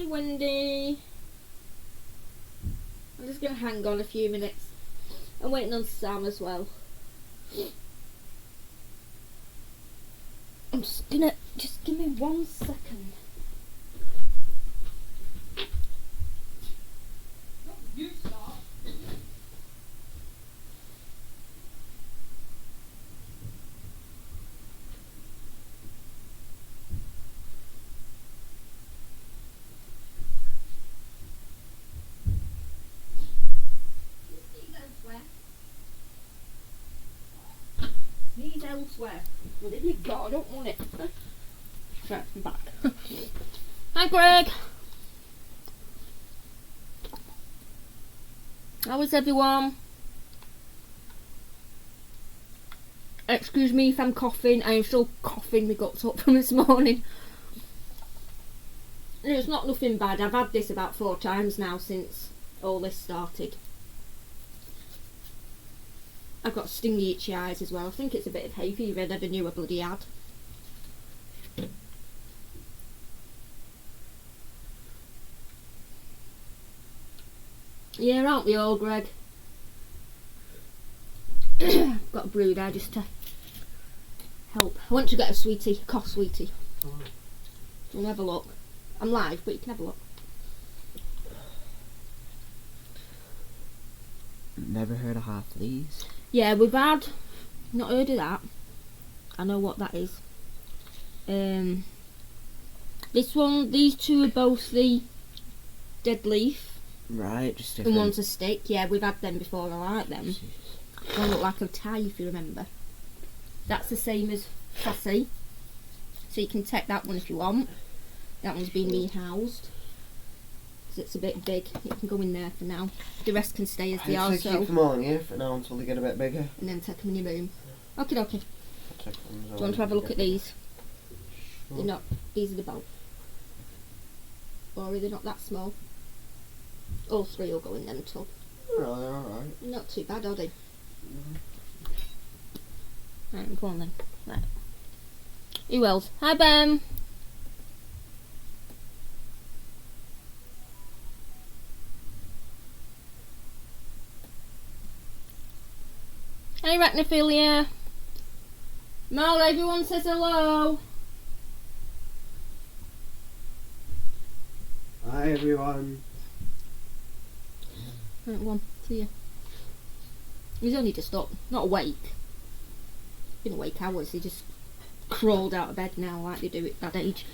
Hi Wendy. I'm just going to hang on a few minutes. I'm waiting on Sam as well. I'm just gonna, just give me 1 second. You start. Sneeze elsewhere. Well, there you go, I don't want it. Right, I'm back. Hi Greg. How is everyone? Excuse me if I'm coughing. I am still coughing my guts up from this morning. It's not nothing bad. I've had this about 4 times now since all this started. I've got stingy itchy eyes as well. I think it's a bit of hay fever I never knew I bloody had. Yeah, aren't we all, Greg? Got a brew there just to help. I want to get a sweetie, a cough sweetie. We'll have a look. I'm live, but you can have a look. Never heard of half of these. Yeah, we've had, not heard of that. I know what that is. This one, these two are both the dead leaf. Right, just different. And one's a stick. Yeah, we've had them before. I like them. One look like a tie, if you remember. That's the same as Fussy. So you can take that one if you want. That one's been rehoused. Because it's a bit big. It can go in there for now. The rest can stay as they are. So keep them all in here for now until they get a bit bigger. And then take them in your room. Okay, okay. Do you want to have a look at these? Sure. They're not. These are the bulk. Or are they not that small? All 3 will go in them too. They're alright. Not too bad, are they? Right, go on then. Right. Who else? Hi, Ben. Hey, Arachnophilia. Mal, everyone says hello. Hi everyone. Right, one, see ya. He's only just up, not awake. Been awake hours, he just crawled out of bed now like they do at that age.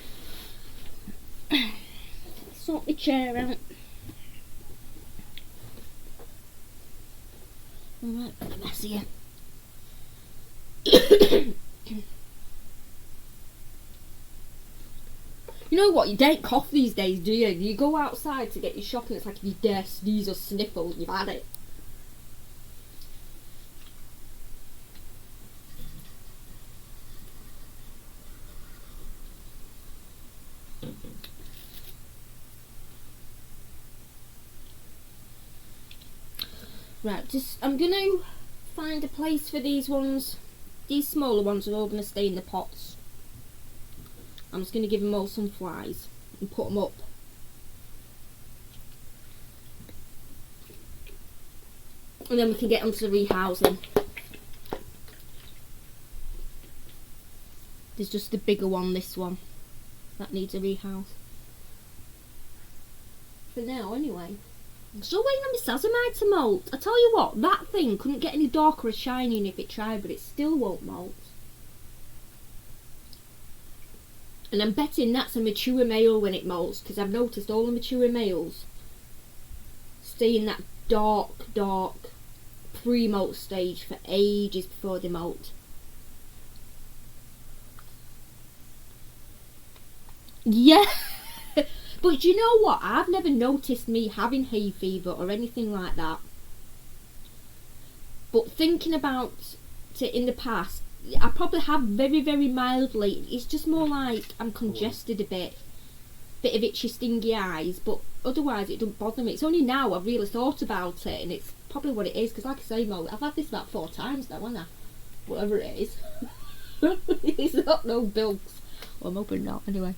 Sort my chair out. Alright, bit of mess here. You know what, you don't cough these days, do you? You go outside to get your shopping, it's like if you dare sneeze or sniffle, you've had it. Right, I'm going to find a place for these ones. These smaller ones are all going to stay in the pots. I'm just going to give them all some flies and put them up. And then we can get onto the rehousing. There's just a bigger one, this one. That needs a rehouse. For now, anyway. I'm still waiting on my sazamite to molt. I tell you what, that thing couldn't get any darker or shining if it tried, but it still won't molt. And I'm betting that's a mature male when it molts, because I've noticed all the mature males stay in that dark pre-molt stage for ages before they molt. Yeah. But you know what? I've never noticed me having hay fever or anything like that. But thinking about it in the past, I probably have very, very mildly. It's just more like I'm congested a bit of itchy, stingy eyes. But otherwise, it doesn't bother me. It's only now I've really thought about it, and it's probably what it is. Because like I say, Mo, I've had this about 4 times now, haven't I? Whatever it is. It's not no bilks. Well, I'm hoping not, anyway.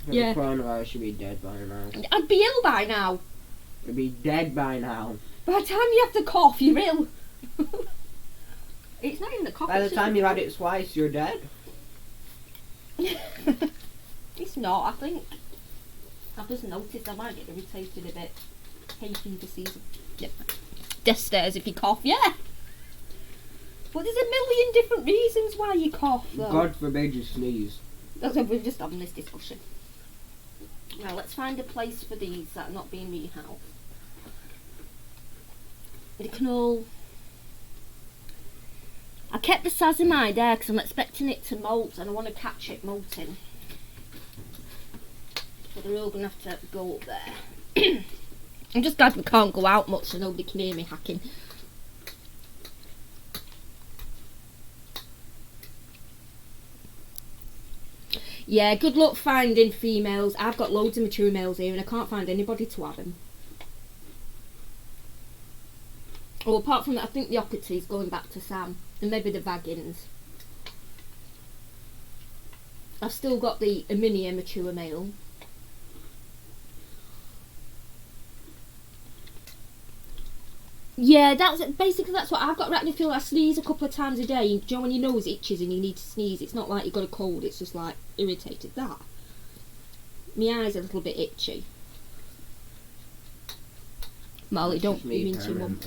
Yeah. Coronavirus should be dead by now. I'd be ill by now. It'd be dead by now. By the time you have to cough, you're ill. It's not even the cough. By the it's time you've had it twice, you're dead. It's not, I think. I've just noticed I might get irritated a bit. Hating to see death stares if you cough, yeah. But there's a million different reasons why you cough, though. God forbid you sneeze. That's why we're just having this discussion. Now let's find a place for these that are not being rehoused. They can all... I kept the sazimide there because I'm expecting it to molt and I want to catch it molting. So they're all going to have to go up there. I'm just glad we can't go out much so nobody can hear me hacking. Yeah, good luck finding females. I've got loads of mature males here and I can't find anybody to have them. Well, apart from that, I think the Ockerty's going back to Sam. And maybe the Vaggins. I've still got the Aminia mature male. Yeah, that's what I've got. Arachnophobia. I sneeze a couple of times a day. Do you know when your nose itches and you need to sneeze? It's not like you've got a cold, it's just like irritated. That. My eyes are a little bit itchy. Molly, don't be mean to your mum.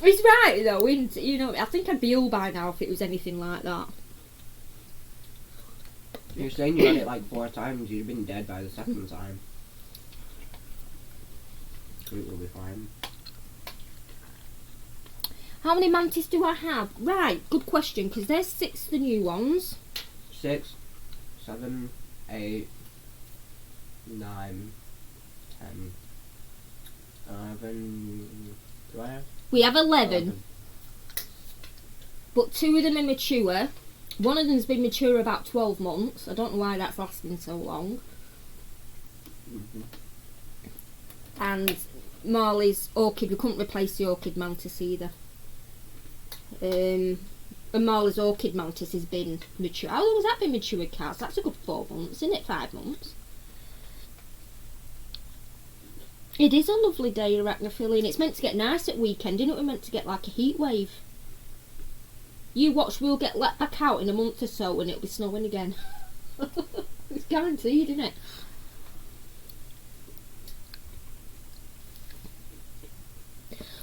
It's right though, isn't it? You know, I think I'd be ill by now if it was anything like that. You're saying you had it like 4 times, you'd have been dead by the second time. It will be fine. How many mantis do I have? Right, good question, because there's 6 the new ones. 6, 7, 8, 9, 10, 11. Do I have? We have 11. But 2 of them are mature. One of them's been mature about 12 months. I don't know why that's lasting so long. And Marley's orchid, we couldn't replace the orchid mantis either. And Marley's orchid mantis has been mature. How long has that been mature, Cass? That's a good 4 months, isn't it? 5 months. It is a lovely day, Arachnophobia, and it's meant to get nice at weekend, isn't it? We're meant to get like a heat wave. You watch, we'll get let back out in a month or so and it'll be snowing again. It's guaranteed, isn't it?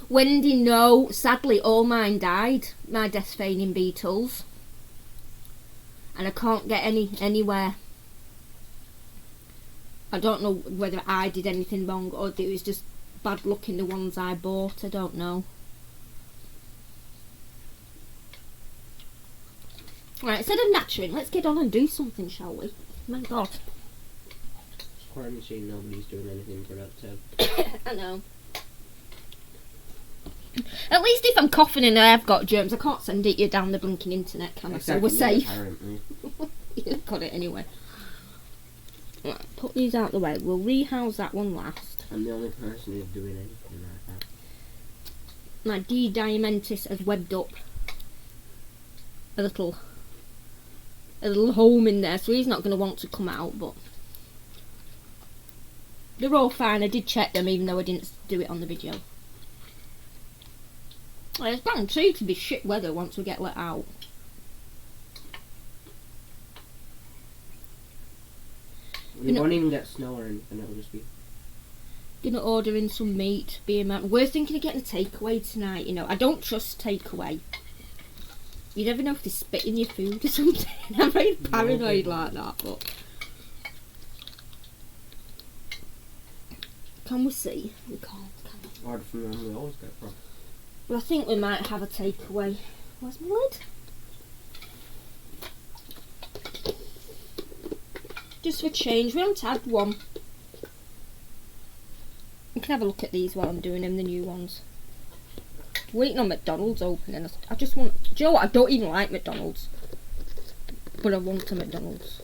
Wendy, no. Sadly, all mine died. My death feigning beetles. And I can't get anywhere. I don't know whether I did anything wrong or it was just bad luck in the ones I bought. I don't know. Right, instead of nattering, let's get on and do something, shall we? My God. It's quarantine, nobody's doing anything productive. I know. At least if I'm coughing and I have got germs, I can't send it you down the blinking internet, can I? So we're safe. Apparently. You've got it anyway. Right, put these out the way. We'll rehouse that one last. I'm the only person who's doing anything like that. My D. diamantis has webbed up a little home in there, so he's not going to want to come out, but they're all fine. I did check them even though I didn't do it on the video. Well, it's guaranteed to be shit weather once we get let out. We won't even get snow or anything, it'll just be... Gonna order in some meat, beer man. We're thinking of getting a takeaway tonight, you know. I don't trust takeaway. You never know if they spit in your food or something. I'm very paranoid like that, but... Can we see? We can't, can we? Order from them, we always get from. Well, I think we might have a takeaway. Where's my lid? Just for change, we haven't had one. You can have a look at these while I'm doing them, the new ones. Waiting on McDonald's opening. I just want... Do you know what? I don't even like McDonald's. But I want a McDonald's.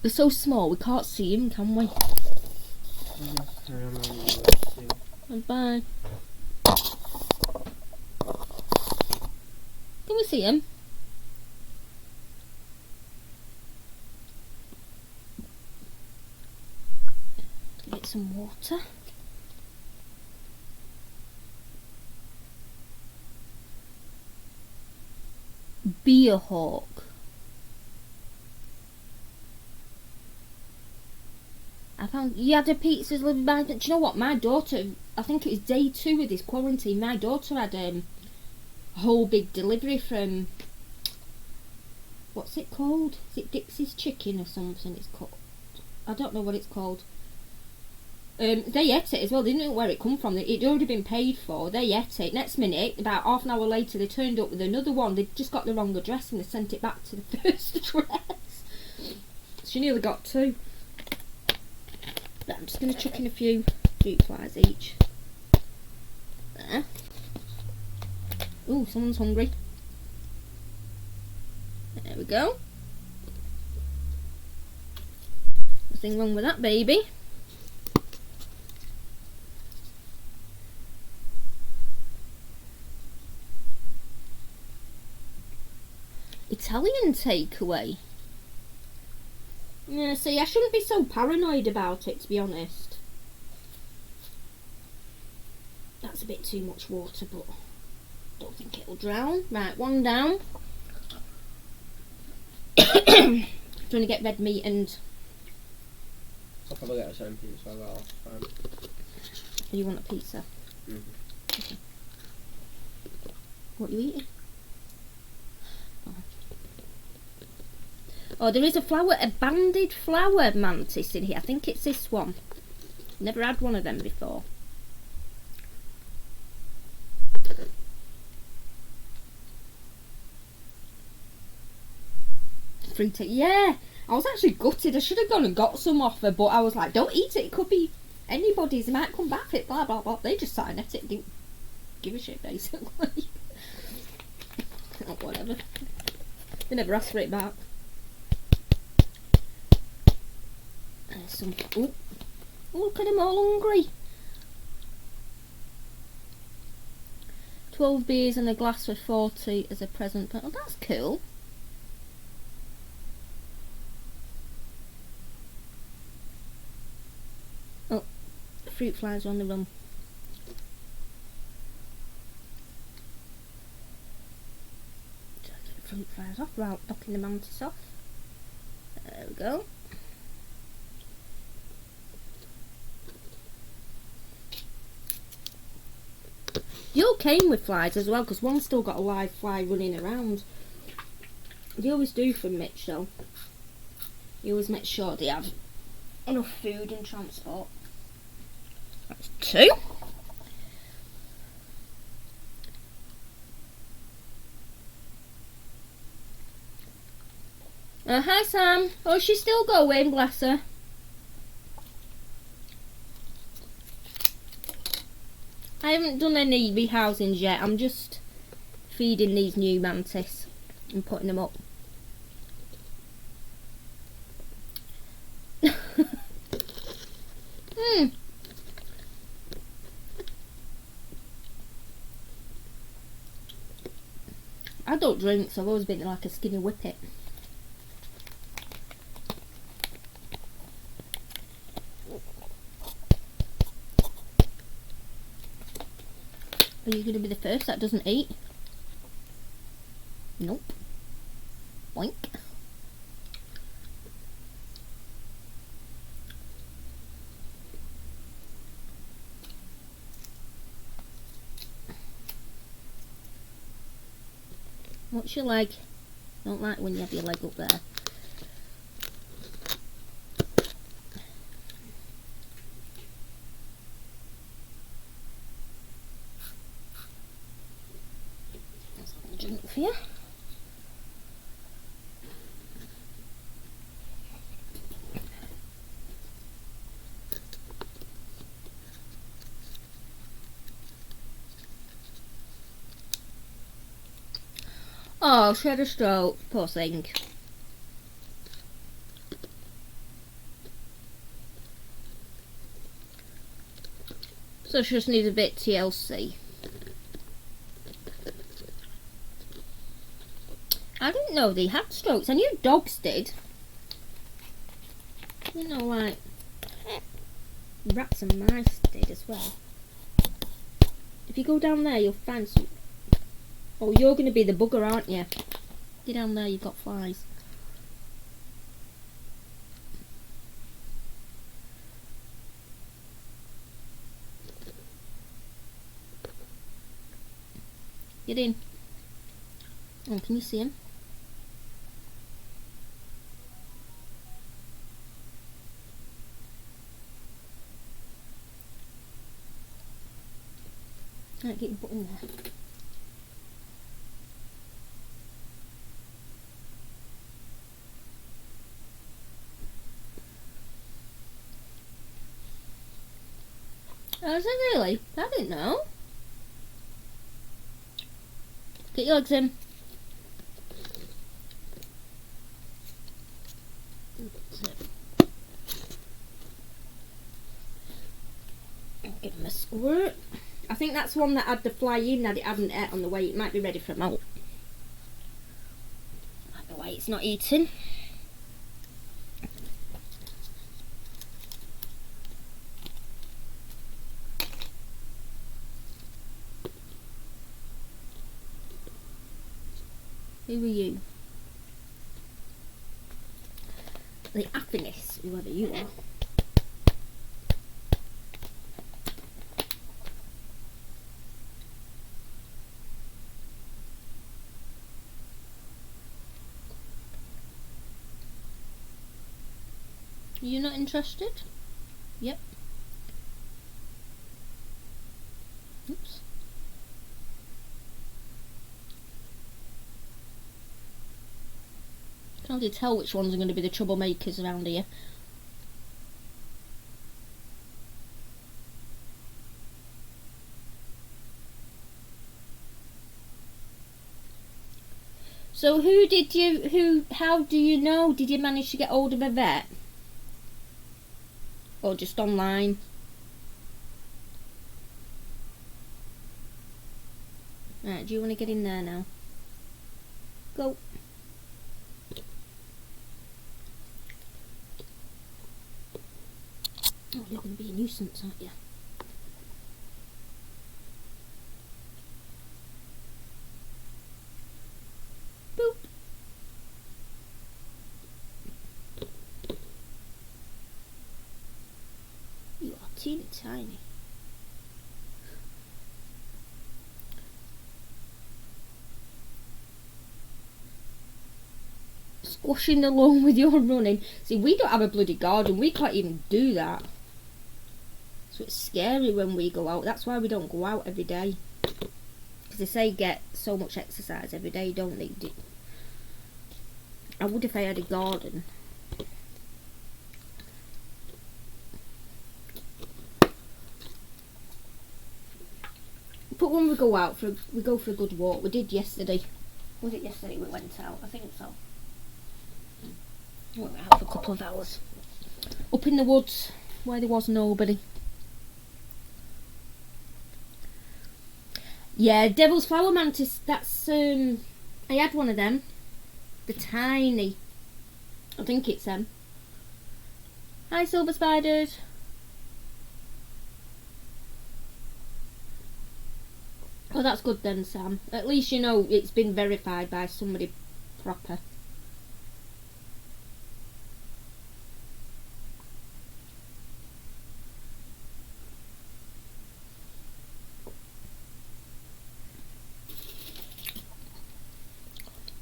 They're so small, we can't see them, can we? Bye. Can we see him? water. Beer hawk. I found you had a pizza's living by. Do you know what? My daughter, I think it was day 2 of this quarantine, my daughter had a whole big delivery from, what's it called? Is it Dixie's Chicken or something it's called? I don't know what it's called. They ate it as well. They didn't know where it come from. It'd already been paid for. They ate it. Next minute, about half an hour later, they turned up with another one. They'd just got the wrong address and they sent it back to the first address. She nearly got 2. But I'm just going to chuck in a few fruit flies each. There. Ooh, someone's hungry. There we go. Nothing wrong with that, baby. Italian takeaway. Yeah, see, I shouldn't be so paranoid about it, to be honest. That's a bit too much water, but don't think it'll drown. Right, one down. Trying to get red meat and... I'll probably get a same pizza as well. You want a pizza? Mm-hmm. Okay. What are you eating? Oh, there is a banded flower mantis in here. I think it's this one. Never had one of them before. Fruit, yeah. I was actually gutted. I should have gone and got some off her, but I was like, don't eat it. It could be anybody's. It might come back. It blah blah blah. They just sat and ate it. Didn't give a shit, basically. Oh, whatever. They never asked for it back. Some. Oh, look at them all hungry. 12 beers and a glass for 40 as a present. Oh, that's cool. Oh, fruit flies are on the run. Try to get the fruit flies off without knocking the mantis off. There we go. They all came with flies as well, because one's still got a live fly running around. They always do from Mitch, though. He always makes sure they have enough food and transport. That's 2. Hi Sam. Oh, she's still going, bless her. I haven't done any rehousings yet. I'm just feeding these new mantis and putting them up. I don't drink, so I've always been like a skinny whippet. Are you going to be the first that doesn't eat? Nope. Boink. What's your leg? Don't like when you have your leg up there. Drink for you. Oh, she had a stroke, poor thing. So she just needs a bit TLC. I didn't know they had strokes. I knew dogs did. You know, like... rats and mice did as well. If you go down there, you'll find some. Oh, you're going to be the bugger, aren't you? Get down there, you've got flies. Get in. Oh, can you see him? Right, get your butt in there. Oh, is it really? I didn't know. Get your legs in. Give him a squirt. I think that's one that had the fly in that it hadn't ate on the way. It might be ready for a molt. Like the way it's not eating. Who are you? The happiness, whoever you are. You're not interested? Yep. Oops. I can already tell which ones are going to be the troublemakers around here. So how do you know? Did you manage to get hold of a vet? Or just online? Right, do you want to get in there now? Go. Oh, you're going to be a nuisance, aren't you? Boop. You are teeny tiny. Squashing the lawn with your running. See, we don't have a bloody garden. We can't even do that. So it's scary when we go out. That's why we don't go out every day. Because they say get so much exercise every day, don't they? I would if I had a garden. But when we go out, we go for a good walk. We did yesterday. Was it yesterday we went out? I think so. We went out for a couple of hours. Up in the woods where there was nobody. Yeah, Devil's Flower Mantis, that's, I had one of them. The tiny. I think it's them. Hi, silver spiders. Oh, that's good then, Sam. At least you know it's been verified by somebody proper.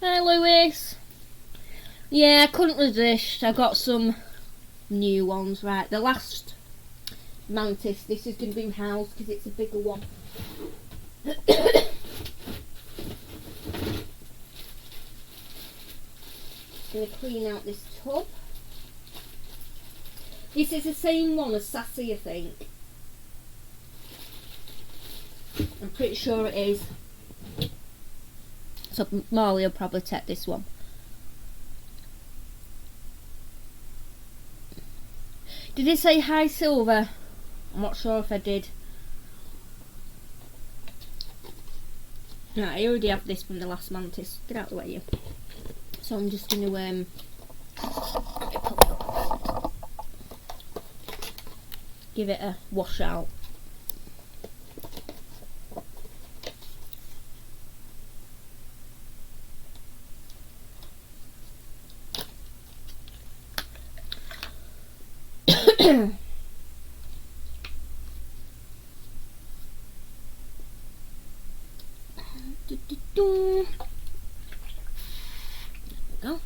Hi, Lewis. Yeah, I couldn't resist. I got some new ones. Right, the last mantis. This is going to be housed because it's a bigger one. Going to clean out this tub. This is the same one as Sassy, I think. I'm pretty sure it is. So Molly will probably take this one. Did it say hi, Silver? I'm not sure if I did. Right, I already have this from the last mantis. Get out of the way, you. So I'm just going to give it a wash out. There we go.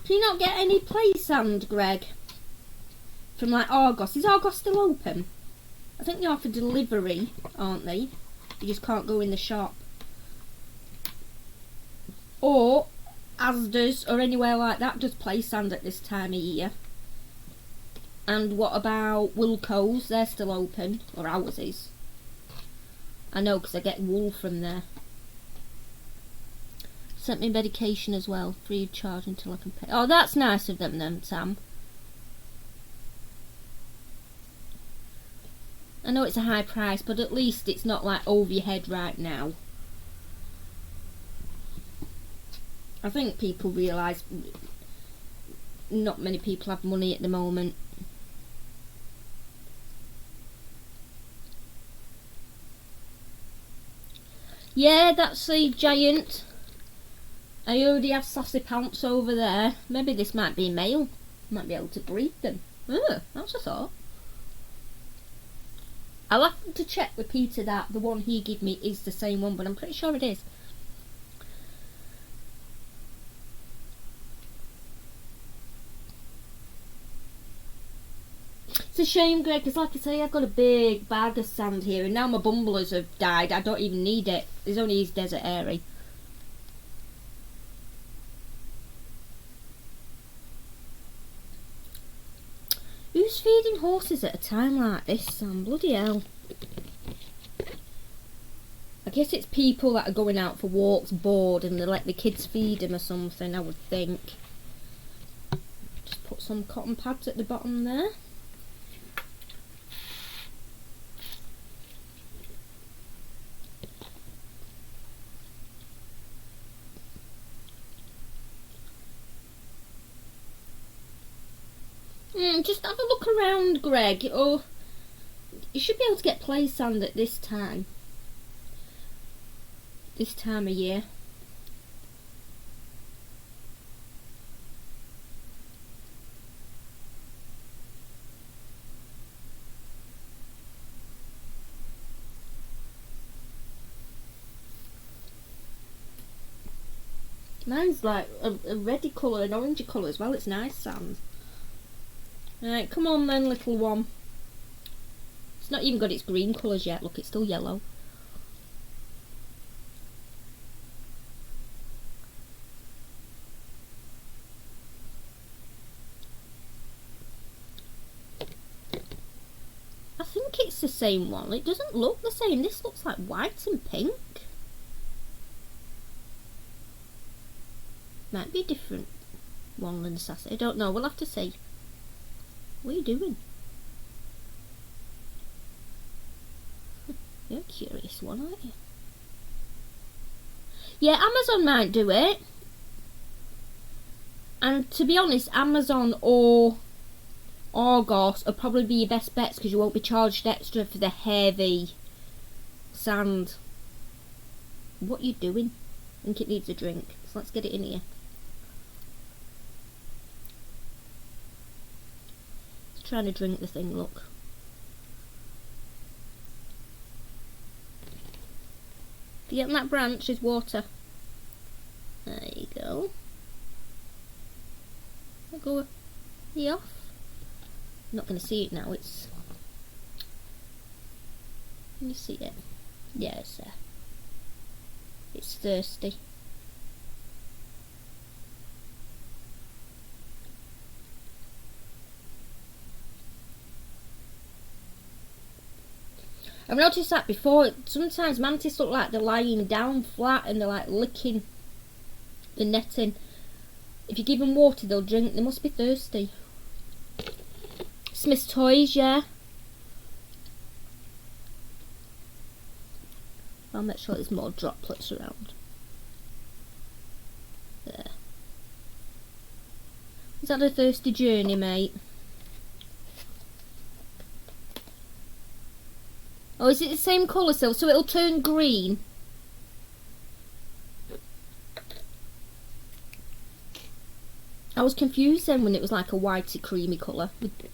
Do you not get any play sand, Greg? From like Argos. Is Argos still open? I think they are for delivery, aren't they? You just can't go in the shop. Or Asda's or anywhere like that does play sand at this time of year. And what about Wilco's? They're still open. Or ours is. I know because I get wool from there. Sent me medication as well, free of charge until I can pay. Oh, that's nice of them then, Sam. I know it's a high price, but at least it's not like over your head right now. I think people realise not many people have money at the moment. Yeah, that's the giant. I already have sassy pants over there. Maybe this might be male. Might be able to breed them. Oh, that's a thought. I'll have to check with Peter that the one he gave me is the same one, but I'm pretty sure it is. It's a shame, Greg, because like I say, I've got a big bag of sand here, and now my bumblers have died. I don't even need it. There's only his desert area. Who's feeding horses at a time like this, Sam? Bloody hell. I guess it's people that are going out for walks bored and they let the kids feed them or something, I would think. Just put some cotton pads at the bottom there. Just have a look around, Greg. Or you should be able to get play sand at this time. This time of year. Mine's like a reddy colour and orangey colour as well. It's nice sand. Right, come on then, little one. It's not even got its green colours yet. Look, it's still yellow. I think it's the same one. It doesn't look the same. This looks like white and pink. Might be a different one than sassy. I don't know. We'll have to see. What are you doing? You're a curious one, aren't you? Yeah, Amazon might do it. And to be honest, Amazon or Argos will probably be your best bets because you won't be charged extra for the heavy sand. What are you doing? I think it needs a drink. So let's get it in here. Trying to drink the thing, look. If you get on that branch, is water. There you go. I'll go. Are you off? I'm not going to see it now. It's. Can you see it? Yeah, it's there. It's thirsty. I've noticed that before. Sometimes mantis look like they're lying down flat and they're like licking the netting. If you give them water, they'll drink. They must be thirsty. Smith's Toys, yeah. I'll make sure there's more droplets around. There. Is that a thirsty journey, mate? Oh, is it the same colour still? So it'll turn green. I was confused then when it was like a whitey creamy colour.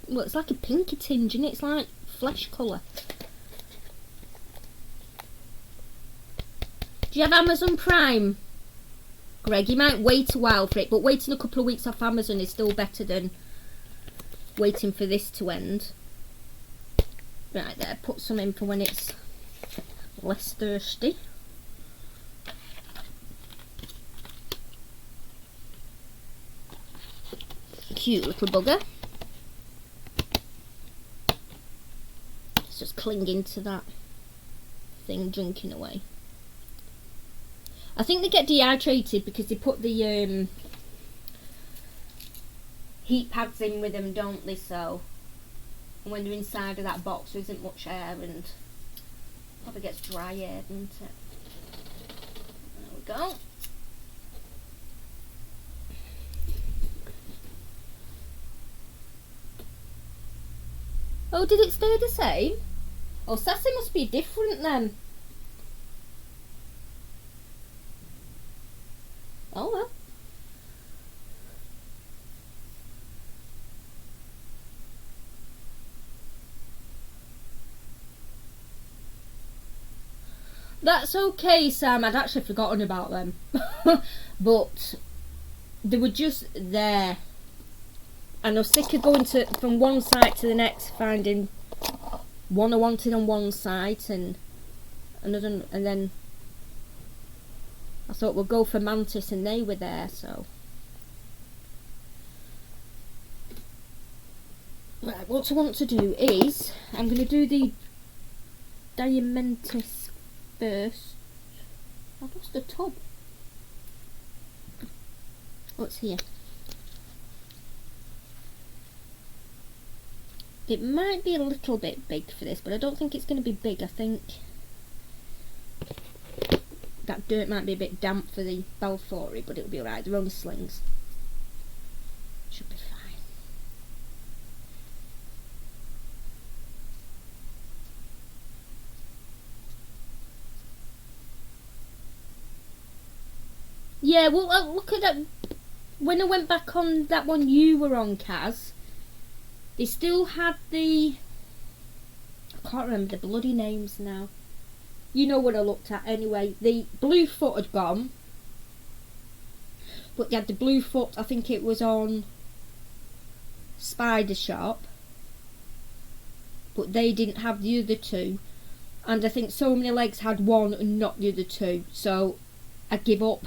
Well, it's like a pinky tinge, and it's like flesh colour. Do you have Amazon Prime, Greg? You might wait a while for it, but waiting a couple of weeks off Amazon is still better than waiting for this to end. Right there, put some in for when it's less thirsty. Cute little bugger. It's just clinging to that thing, junking away. I think they get dehydrated because they put the heat pads in with them, don't they? So when they're inside of that box, there isn't much air, and probably gets dry air, doesn't it? There we go. Oh, did it stay the same? Oh, sassy must be different then. Oh well. That's okay, Sam. I'd actually forgotten about them. But they were just there. And I was sick of going from one site to the next, finding one I wanted on one site and another, and then I thought we'll go for Mantis, and they were there. So right, what I want to do is I'm going to do the Diamantis first. I've lost the tub. What's here? It might be a little bit big for this, but I don't think it's going to be big. I think that dirt might be a bit damp for the Balfouri, but it'll be alright. They're only slings. Should be fine. Yeah, well, look at that. When I went back on that one you were on, Kaz, they still had the... I can't remember the bloody names now. You know what I looked at anyway. The blue foot had gone. But they had the blue foot, I think it was on Spider Shop. But they didn't have the other two. And I think So Many Legs had one and not the other two. So I give up.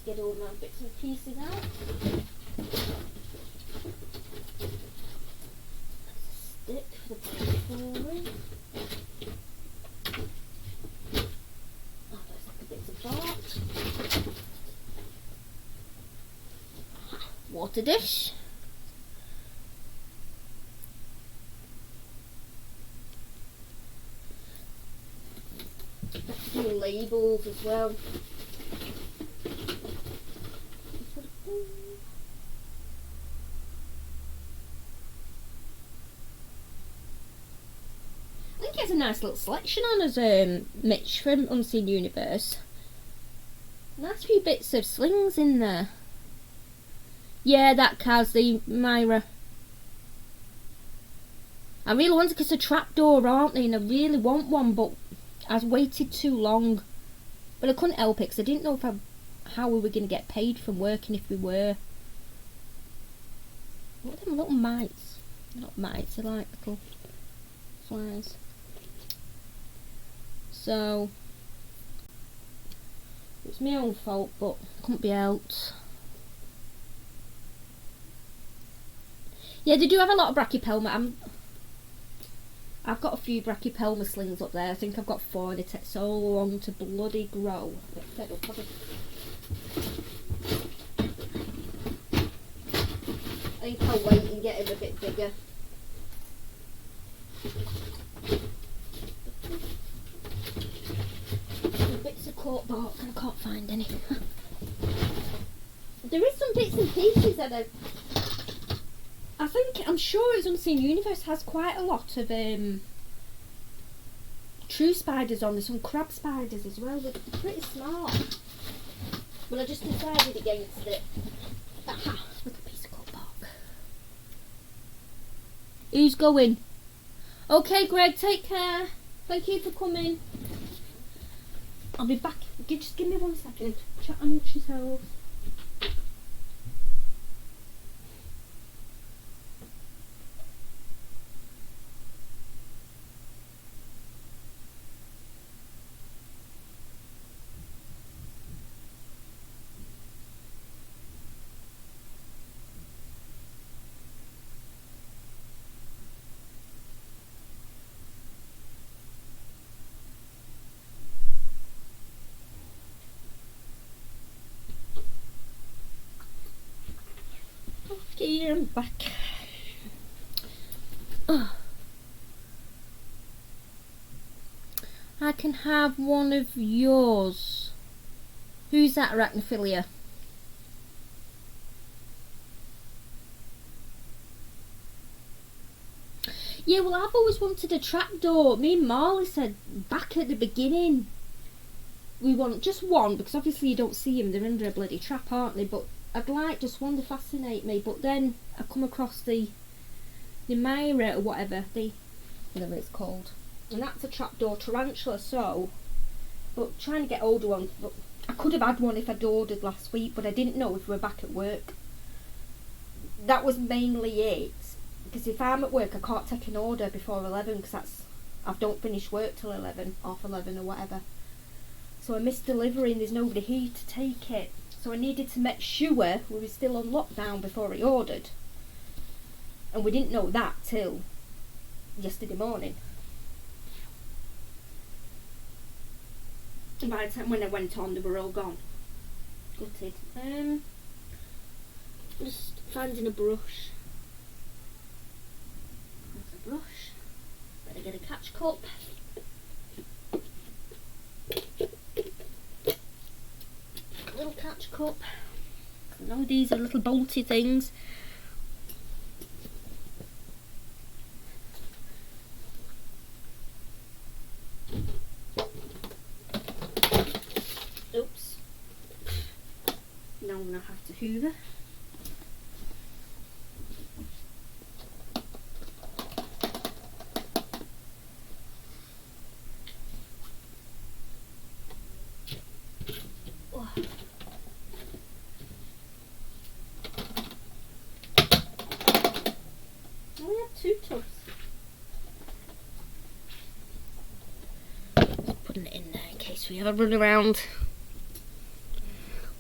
Get all my bits and pieces out. Stick for the Balfouri. Oh, there's like a bit of bark. Water dish. Let's do labels as well. I think he has a nice little selection on as Mitch from Unseen Universe. Nice few bits of slings in there. Yeah, that Kaz, the Myra. I really want it because they're trapdoor, aren't they? And I really want one, but I've waited too long. But I couldn't help it because I didn't know how we were going to get paid from working if we were. What are them little mites? Not mites, they're like little flies. So it's my own fault, but couldn't be helped. Yeah, they do have a lot of brachypelma. I've got a few brachypelma slings up there. I think I've got 4 and it takes so long to bloody grow. I'm a bit fed up of it. I think I'll wait and get him a bit bigger. Bits of cork bark and I can't find any. There is some bits and pieces that I'm sure it's Unseen Universe has quite a lot of true spiders on. There's some crab spiders as well. They're pretty smart. But I just decided against it. Aha, little piece of cork bark. Who's going? Okay, Greg, take care. Thank you for coming. I'll be back. Just give me 1 second. Chat amongst yourselves. Okay, I'm back. I can have one of yours. Who's that, Arachnophilia? Yeah, well, I've always wanted a trapdoor. Me and Marley said back at the beginning we want just one, because obviously you don't see them, they're under a bloody trap, aren't they? But I'd like just one to fascinate me. But then I come across the Myra or whatever it's called, and that's a trapdoor tarantula. So, but trying to get older ones. But I could have had one if I'd ordered last week, but I didn't know if we were back at work. That was mainly it. Because if I'm at work, I can't take an order before 11, because I don't finish work till 11, half 11 or whatever. So I missed delivery and there's nobody here to take it. So I needed to make sure we were still on lockdown before I ordered. And we didn't know that till yesterday morning. And by the time when I went on, they were all gone. Gutted. Just finding a brush. Brush. Better get a catch cup. Little catch cup. I know these are little bolty things. Oops. Now I'm gonna have to hoover. Putting it in there in case we have a run around.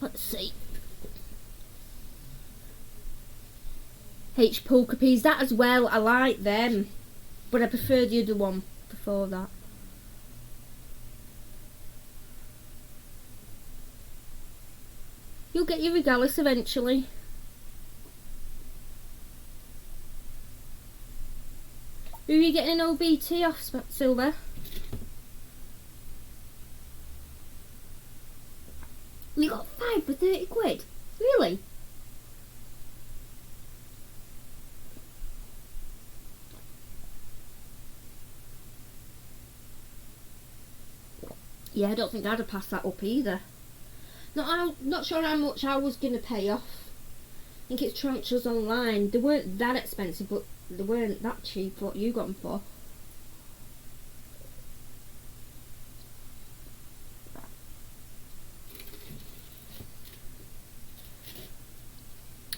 Let's see. H poker peas, that as well, I like them, but I prefer the other one before that. You'll get your regalis eventually. Who are you getting an OBT off, Silver? We got 5 for 30 quid? Really? Yeah, I don't think I'd have passed that up either. Not sure how much I was going to pay off. I think it's tarantulas online. They weren't that expensive, but they weren't that cheap for what you got them for.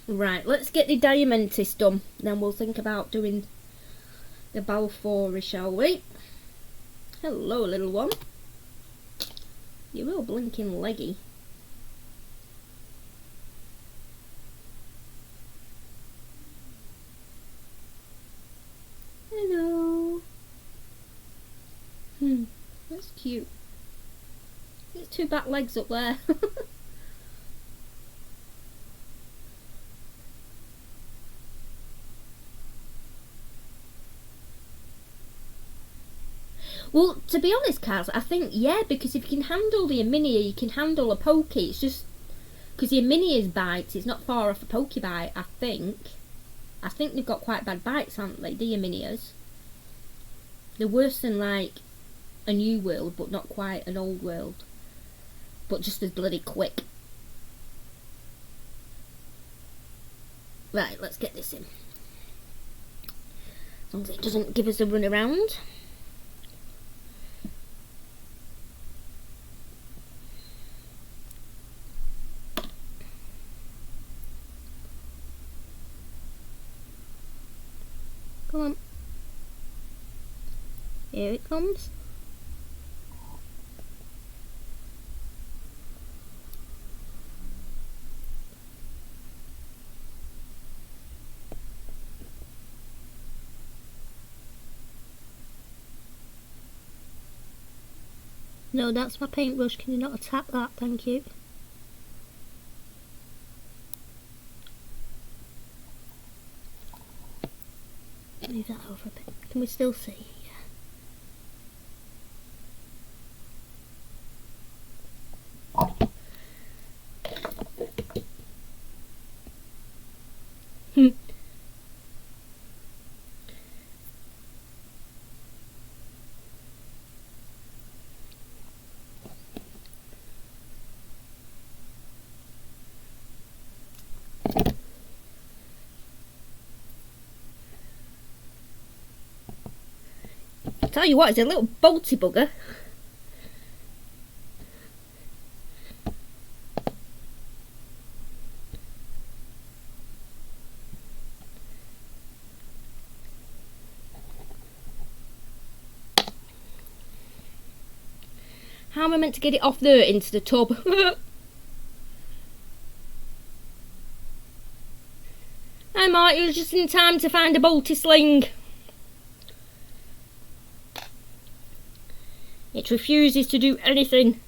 Right, let's get the Diamantis done. Then we'll think about doing the Balfour, shall we? Hello, little one. You're real blinking leggy. Hello. That's cute. There's 2 back legs up there. Well, to be honest, Kaz, I think, yeah, because if you can handle the Aminia, you can handle a Pokey. It's just, because the Aminia's bites, it's not far off a Pokey bite, I think. I think they've got quite bad bites, haven't they, the Aminias? They're worse than, like, a new world, but not quite an old world. But just as bloody quick. Right, let's get this in. As long as it doesn't give us a run around. Come on. Here it comes. No, that's my paintbrush. Can you not attack that? Thank you. Move that over a bit. Can we still see? Yeah. Tell you what, it's a little bolty bugger. How am I meant to get it off there into the tub? Hi Mark, you were just in time to find a bolty sling. It refuses to do anything.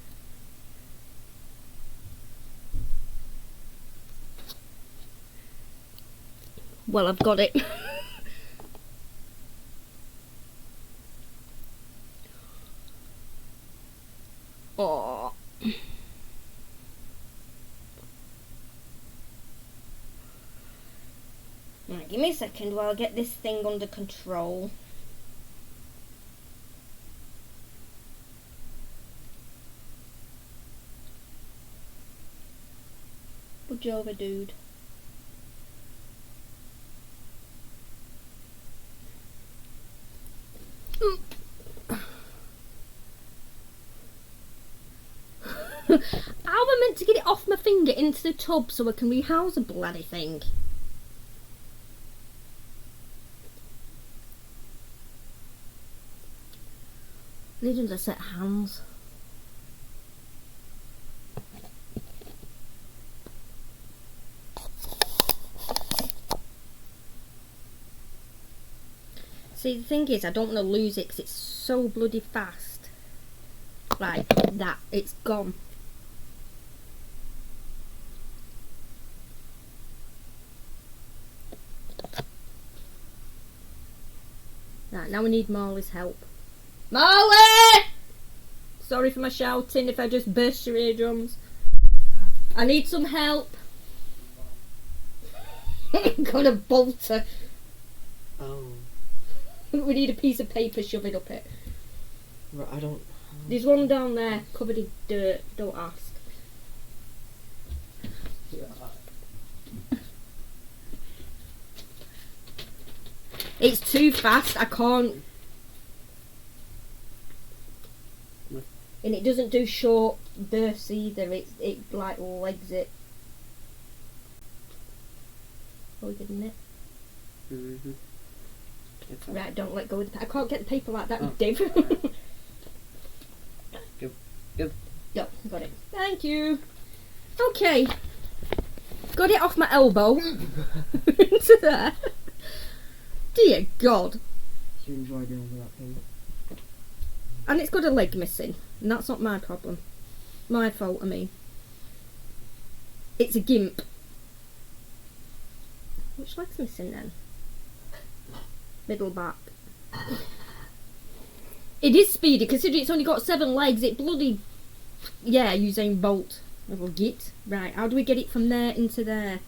Well, I've got it. Oh. Right, give me a second while I get this thing under control. Budge over, dude. How am I meant to get it off my finger into the tub so I can rehouse a bloody thing? Need them to set hands. See, the thing is, I don't want to lose it because it's so bloody fast. Like that, it's gone. Right, now we need Marley's help. Marley! Sorry for my shouting if I just burst your eardrums. I need some help. Got a bolter. Oh. We need a piece of paper, shove it up it. Right, I don't... There's one down there, covered in dirt, don't ask. Yeah. It's too fast, I can't. And it doesn't do short bursts either, it like legs it. Oh, didn't it? Mm-hmm. Right, don't let go of the I can't get the paper like that, Dave. Go. No, got it. Thank you. Okay. Got it off my elbow. Into there. Dear God. You enjoy dealing with that thing. And it's got a leg missing. And that's not my problem. My fault, I mean. It's a gimp. Which leg's missing then? Middle back. It is speedy, considering it's only got 7 legs. It bloody... Yeah, Usain Bolt. Little git. Right, how do we get it from there into there?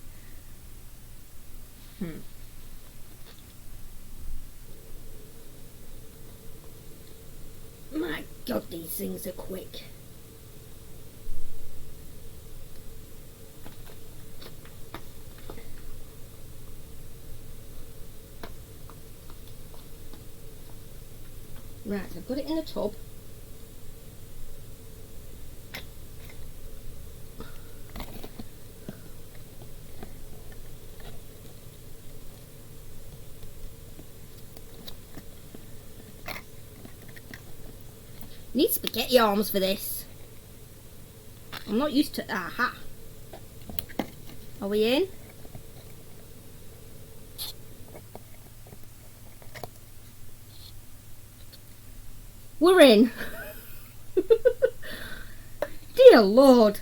My God, these things are quick. Right, I've got it in the tub. Need spaghetti arms for this. I'm not used to... Aha! Are we in? We're in. Dear Lord.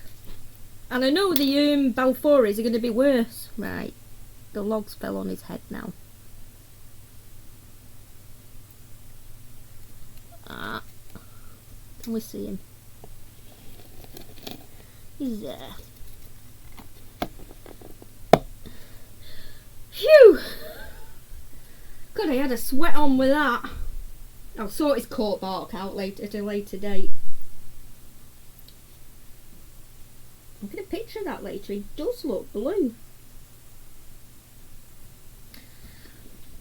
And I know the Balfouris are going to be worse. Right. The logs fell on his head now. Can we see him? He's there. Phew! God, I had a sweat on with that. I'll sort his coat bark out later at a later date. I'm going to picture that later. He does look blue.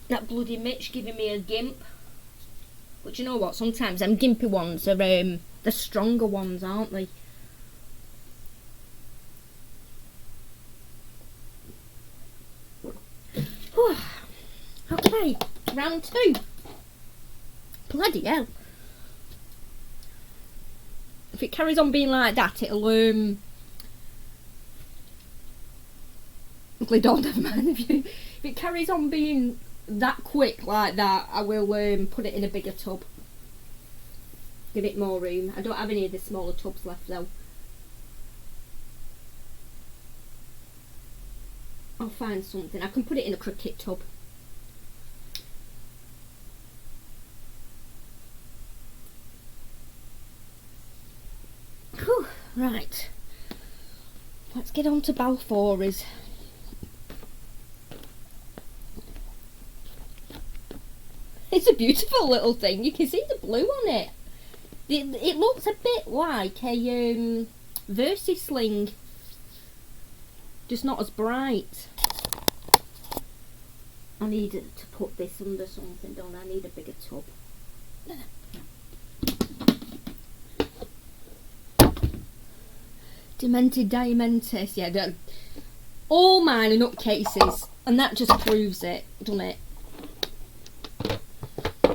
That bloody Mitch giving me a gimp. But you know what? Sometimes them gimpy ones are the stronger ones, aren't they? Whew. Okay, round 2. Bloody hell. If it carries on being like that, it'll don't never mind. If it carries on being that quick like that, I will put it in a bigger tub. Give it more room. I don't have any of the smaller tubs left though. I'll find something. I can put it in a cricket tub. Whew, right. Let's get on to Balfouris. It's a beautiful little thing. You can see the blue on it. It looks a bit like a Versi sling, just not as bright. I need to put this under something, don't I? I need a bigger tub. Demented Diamantis, yeah. All mine are nutcases, and that just proves it, doesn't it?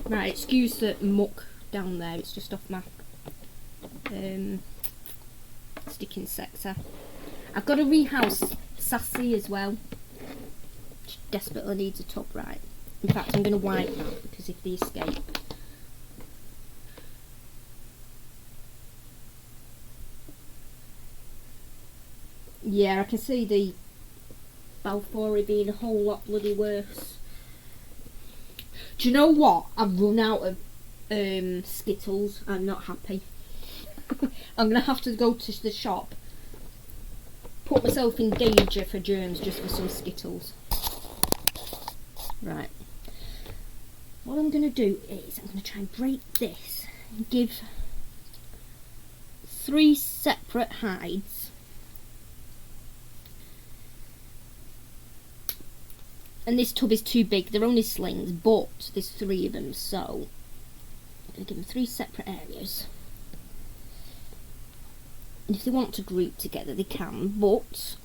Right, excuse the muck down there, it's just off my sticking sector. I've got a rehouse sassy as well, which desperately needs a tub. Right, in fact I'm going to wipe that because if they escape. Yeah, I can see the Balfouri being a whole lot bloody worse. Do you know what? I've run out of Skittles. I'm not happy. I'm going to have to go to the shop, put myself in danger for germs just for some Skittles. Right. What I'm going to do is I'm going to try and break this and give 3 separate hides. And this tub is too big, they're only slings, but there's 3 of them, so I'm going to give them 3 separate areas. And if they want to group together, they can, but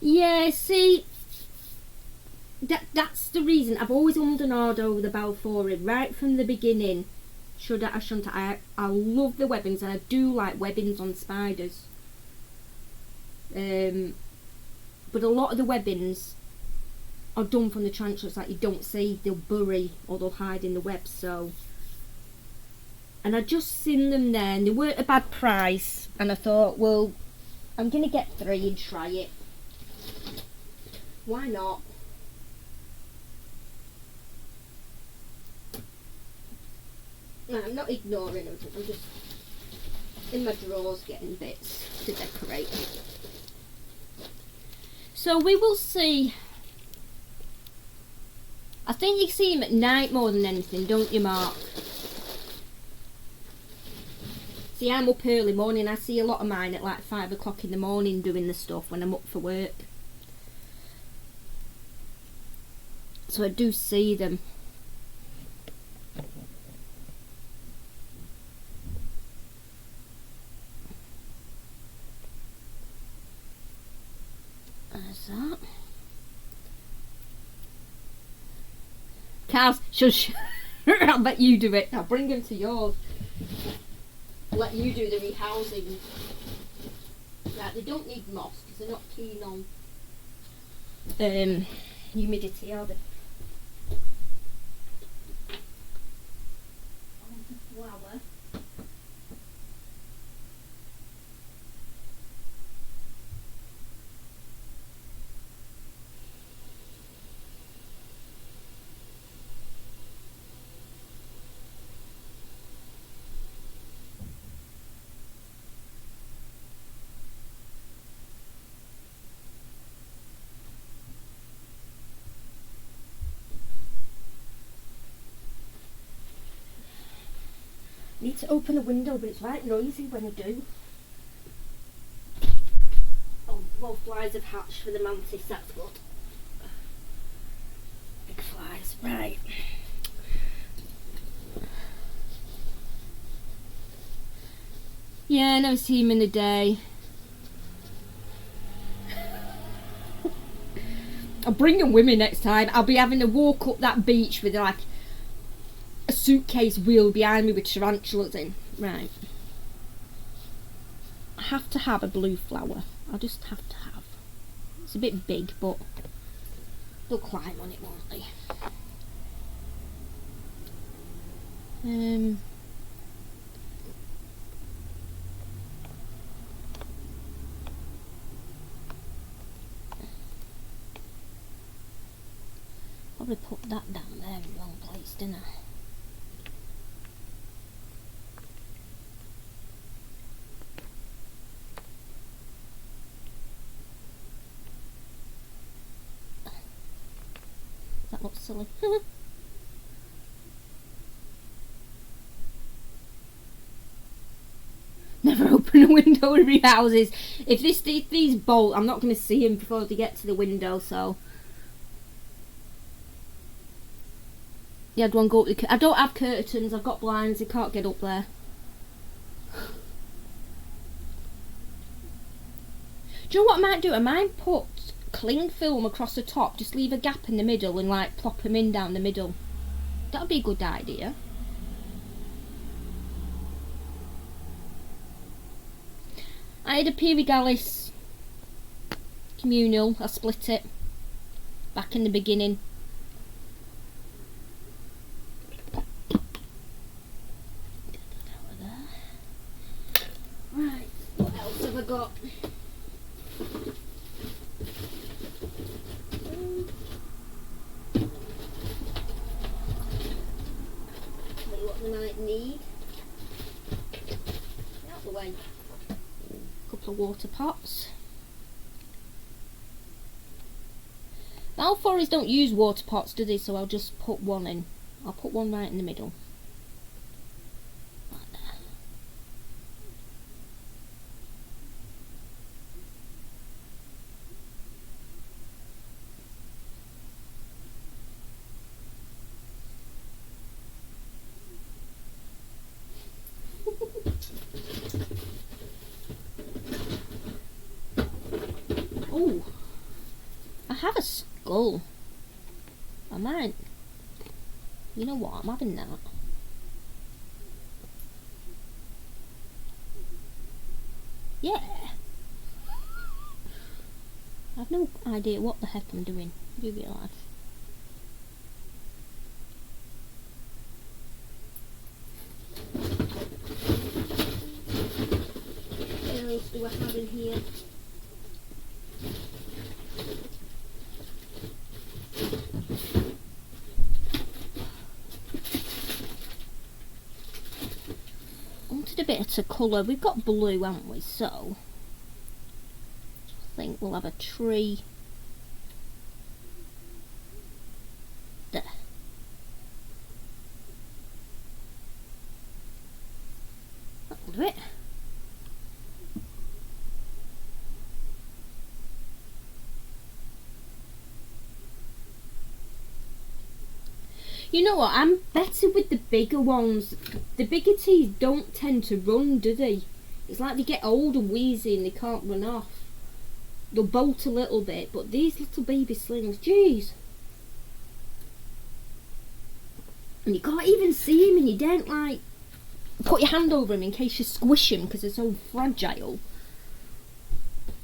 yeah, see, that's the reason I've always undernawed over the Balfouri right from the beginning. Should I, shouldn't I? I love the webbings, and I do like webbings on spiders. But a lot of the webbings are done from the tarantulas, like you don't see, they'll bury or they'll hide in the web. So and I just seen them there, and they weren't a bad price, and I thought, well, I'm gonna get 3 and try it. Why not? No, I'm not ignoring them, I'm just in my drawers getting bits to decorate. So we will see. I think you see them at night more than anything, don't you, Mark? See, I'm up early morning. I see a lot of mine at like 5 o'clock in the morning doing the stuff when I'm up for work. So I do see them. There's that. Kaz, shush. I'll bet you do it. I'll bring them to yours. Let you do the rehousing. Right, they don't need moss because they're not keen on humidity, are they? Flower. Need to open the window, but it's right noisy when I do. Oh, more flies have hatched for the mantis, that's good. Big flies, right. Yeah, I never see him in a day. I'll bring them with me next time. I'll be having to walk up that beach with like a suitcase wheel behind me with tarantulas in. Right. I have to have a blue flower. I'll just have to have. It's a bit big, but they'll climb on it, won't they? Probably put that down there in the wrong place, didn't I? That looks silly. Never open a window in rehouses. If these bolt, I'm not going to see them before they get to the window, so. Yeah, I'd want to go up the I don't have curtains, I've got blinds, you can't get up there. Do you know what I might do? I might put cling film across the top, just leave a gap in the middle and like plop them in down the middle. That would be a good idea. I had a Pirigalis communal, I split it back in the beginning. Right, what else have I got? See what we might need. Out the way. Couple of water pots. Balfours don't use water pots, do they? So I'll just put one in. I'll put one right in the middle. Oh, I have a skull. I might. You know what? I'm having that. Yeah. I've no idea what the heck I'm doing. Do you realise? else do I have in here? Wanted a bit of colour. We've got blue, haven't we? So I think we'll have a tree there. That'll do it. You know what, I'm better with the bigger ones. The bigger teas don't tend to run, do they? It's like they get old and wheezy and they can't run off. They'll bolt a little bit, but these little baby slings, jeez. And you can't even see them, and you don't like put your hand over them in case you squish them because they're so fragile.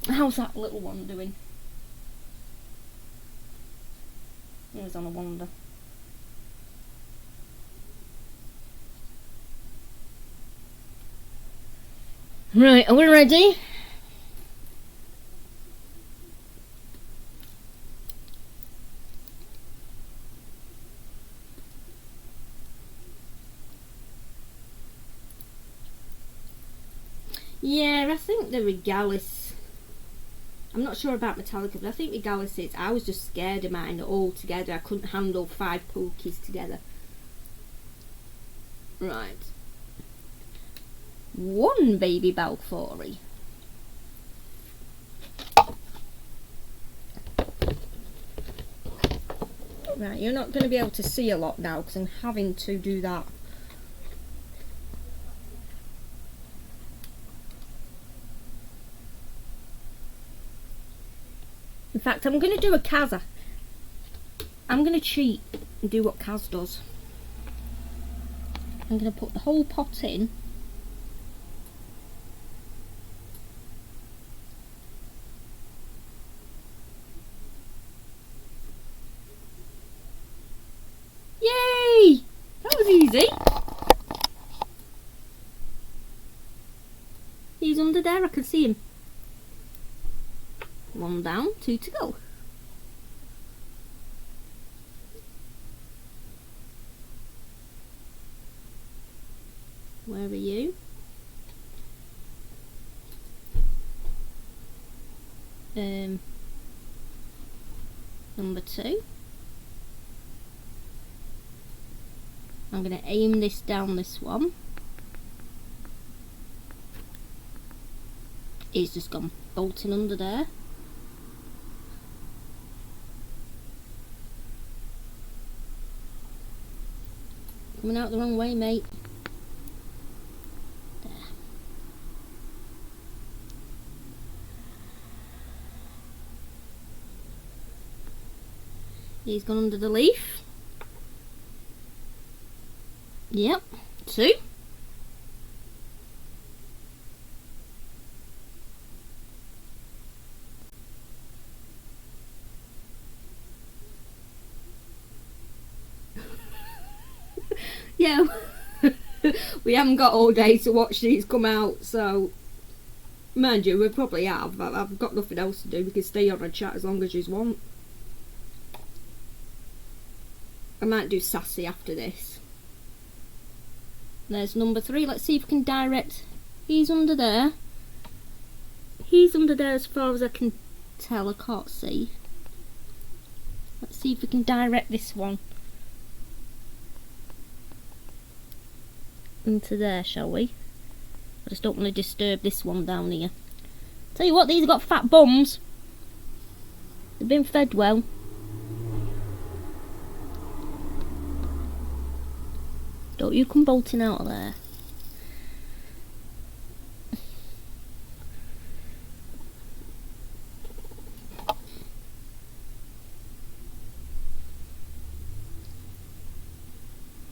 How's that little one doing? He was on a wander. Right, are we ready? Yeah, I think the Regalis. I'm not sure about Metallica, but I think Regalis is. I was just scared of mine all together. I couldn't handle 5 pokies together. Right. 1 baby Balfouri. Right, you're not going to be able to see a lot now because I'm having to do that. In fact, I'm going to do a Kaz. I'm going to cheat and do what Kaz does. I'm going to put the whole pot in. Yay! That was easy. He's under there, I can see him. 1 down, 2 to go. Where are you? Number 2. I'm going to aim this down this one. He's just gone bolting under there. Coming out the wrong way, mate. There. He's gone under the leaf. Yep, 2. Yeah, we haven't got all day to watch these come out, so mind you, we probably have. I've got nothing else to do. We can stay on and chat as long as you want. I might do sassy after this. There's number 3. Let's see if we can direct. He's under there. He's under there as far as I can tell. I can't see. Let's see if we can direct this one into there, shall we? I just don't want to disturb this one down here. Tell you what, these have got fat bums. They've been fed well. Don't you come bolting out of there.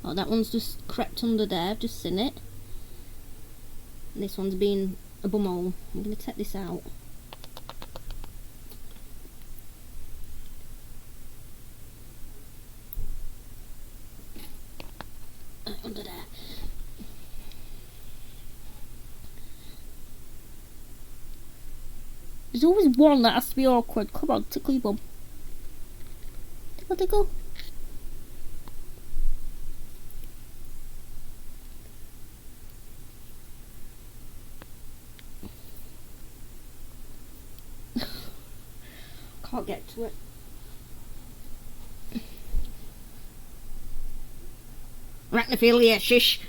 Oh, that one's just crept under there. I've just seen it. And this one's been a bumhole. I'm going to take this out. Under there. There's always one that has to be awkward. Come on, tickle your bum. Tickle, tickle. Can't get to it. Arachnophilia, shish.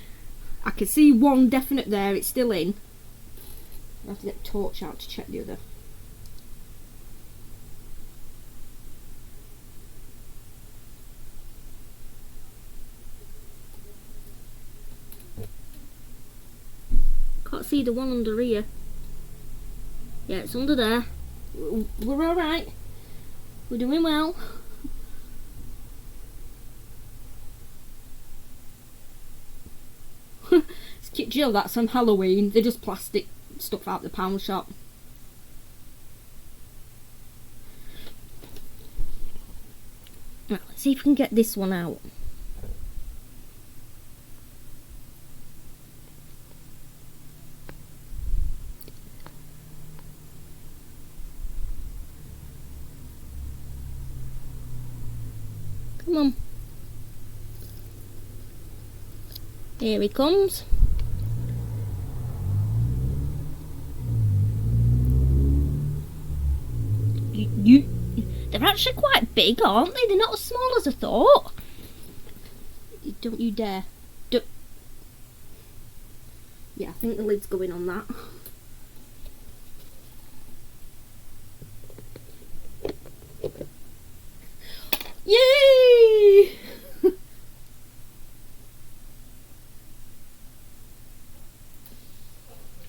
I can see one definite there, it's still in. I'll have to get the torch out to check the other. Can't see the one under here. Yeah, it's under there. We're alright. We're doing well. It's cute, Jill, that's on Halloween. They're just plastic stuff out the pound shop. Right, let's see if we can get this one out. Come on. Here he comes. They're actually quite big, aren't they? They're not as small as I thought. Don't you dare. Yeah, I think the lid's going on that. Yay!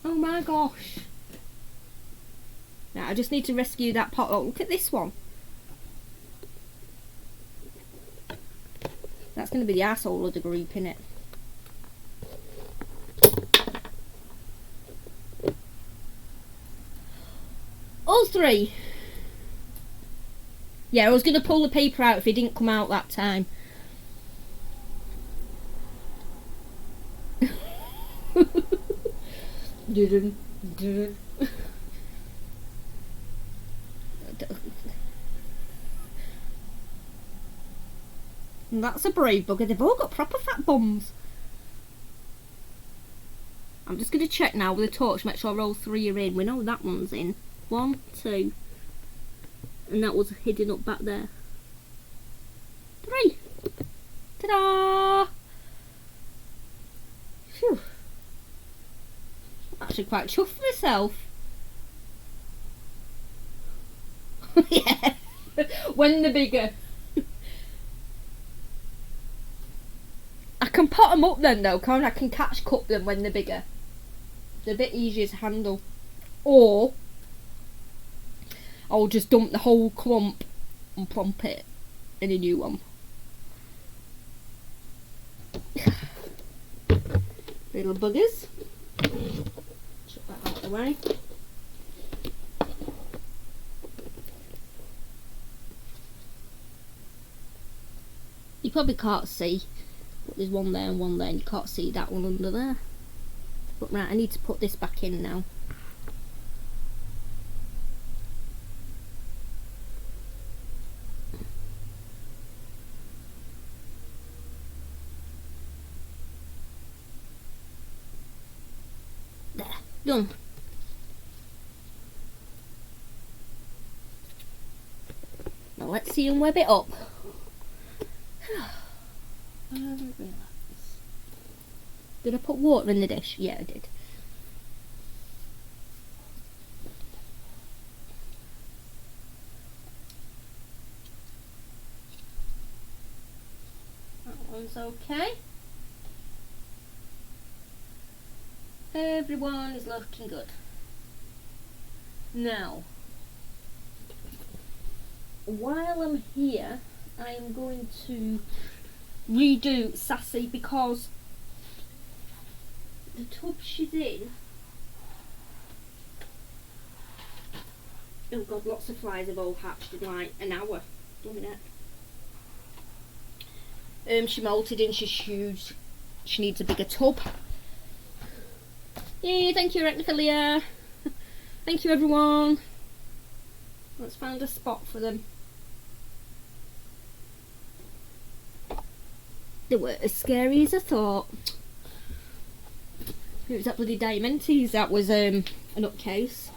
Oh my gosh. Now I just need to rescue that pot. Oh, look at this one. That's going to be the arsehole of the group, innit? All three. Yeah, I was going to pull the paper out if it didn't come out that time. Didn't. That's a brave bugger. They've all got proper fat bums. I'm just going to check now with a torch, make sure all three are in. We know that one's in. 1, 2. And that was hidden up back there. 3. Ta-da! Phew. I'm actually quite chuffed with myself. Yeah. When they're bigger. I can pot them up then though, can't I? I can catch cup them when they're bigger. They're a bit easier to handle. Or I'll just dump the whole clump and plump it in a new one. Little buggers. Chuck that out of the way. You probably can't see, but there's one there and one there, and you can't see that one under there. But right, I need to put this back in now. There, done. Now let's see and web it up. Did I put water in the dish? Yeah, I did. That one's okay. Everyone is looking good. Now, while I'm here, I am going to redo Sassy because the tub she's in, oh god, lots of flies have all hatched in like an hour. She molted and she's huge. She needs a bigger tub. Yay, thank you Arachnophilia. Thank you everyone. Let's find a spot for them. They weren't as scary as I thought. It was that bloody Diamantes. That was a nutcase.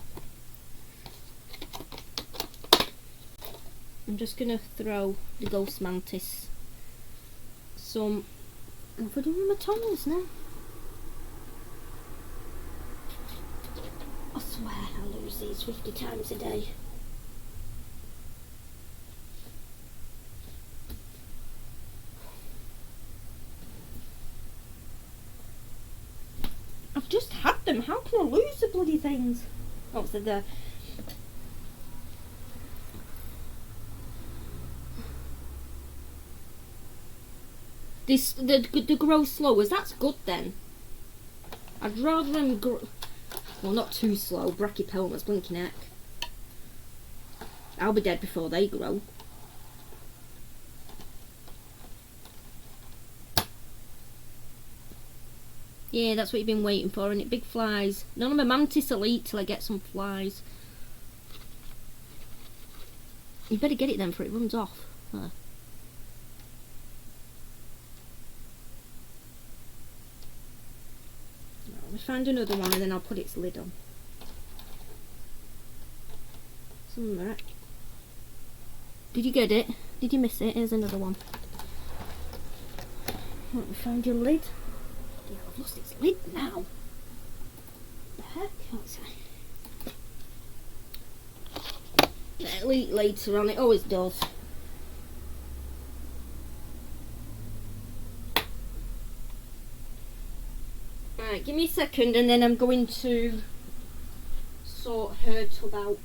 I'm just gonna throw the ghost mantis some. What am I doing with my tongs now? I swear I lose these 50 times a day. I've just had them. How can I lose the bloody things? Oh, so there. The grow slow, as that's good then. I'd rather them grow. Well, not too slow. Brachypelmas, blinking heck. I'll be dead before they grow. Yeah, that's what you've been waiting for, innit? Big flies. None of my mantis will eat till I get some flies. You better get it then, for it runs off. There. I'll find another one and then I'll put its lid on. Somewhere. Did you get it? Did you miss it? Here's another one. Let me find your lid. Yeah, I've lost its lid now. The heck? What's that? It'll eat later on, it always does. Right, give me a second and then I'm going to sort her tub out.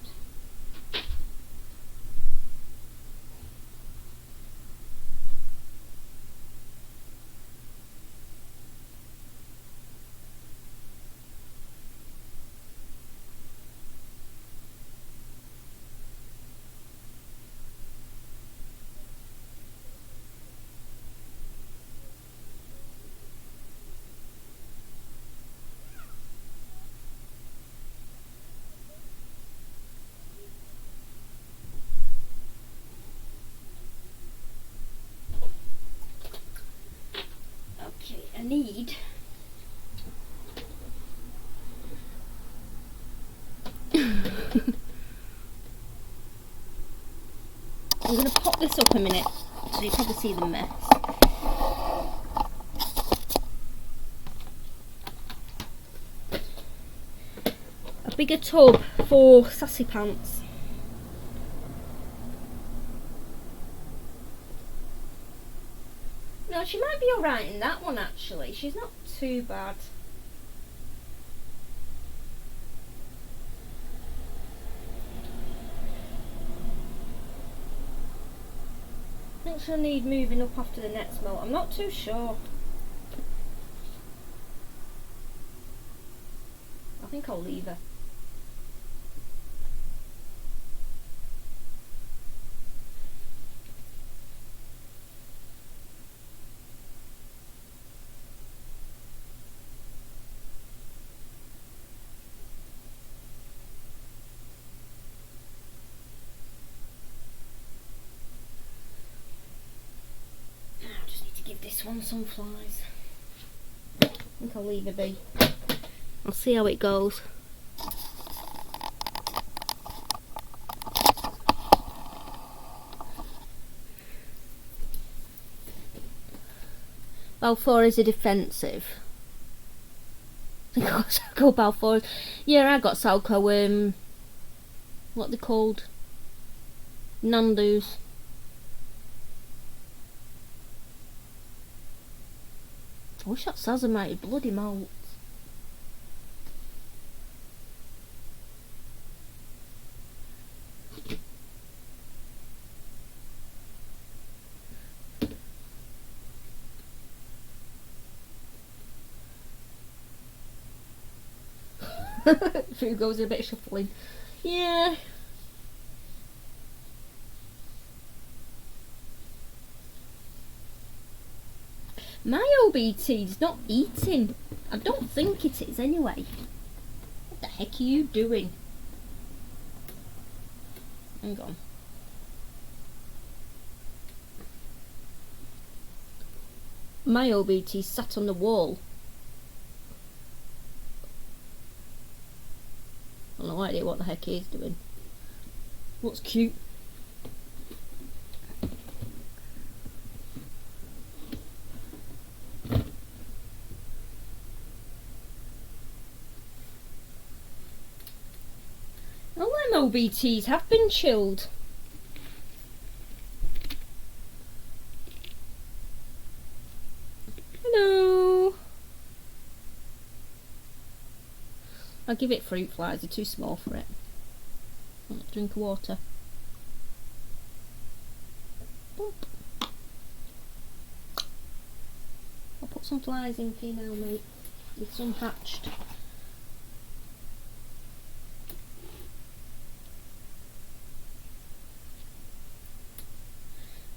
I need I'm going to pop this up a minute so you probably see the mess. A bigger tub for sassy pants. No, she might be alright in that one actually. She's not too bad. I think she'll need moving up after the next molt. I'm not too sure. I think I'll leave her. This one some flies. I think I'll leave it be. I'll see how it goes. Balfour is a defensive. I got Salco Balfour. Yeah, I got Salco, what they called? Nando's. I wish that Sazamite bloody molt. Through goes a bit of shuffling. Yeah. My OBT's not eating. I don't think it is anyway. What the heck are you doing? Hang on. My OBT sat on the wall. I have no idea what the heck he's doing. Looks cute. All them OBTs have been chilled. Hello. I'll give it fruit flies, they're too small for it. Drink of water. Boop. I'll put some flies in for you now, mate, with some hatched.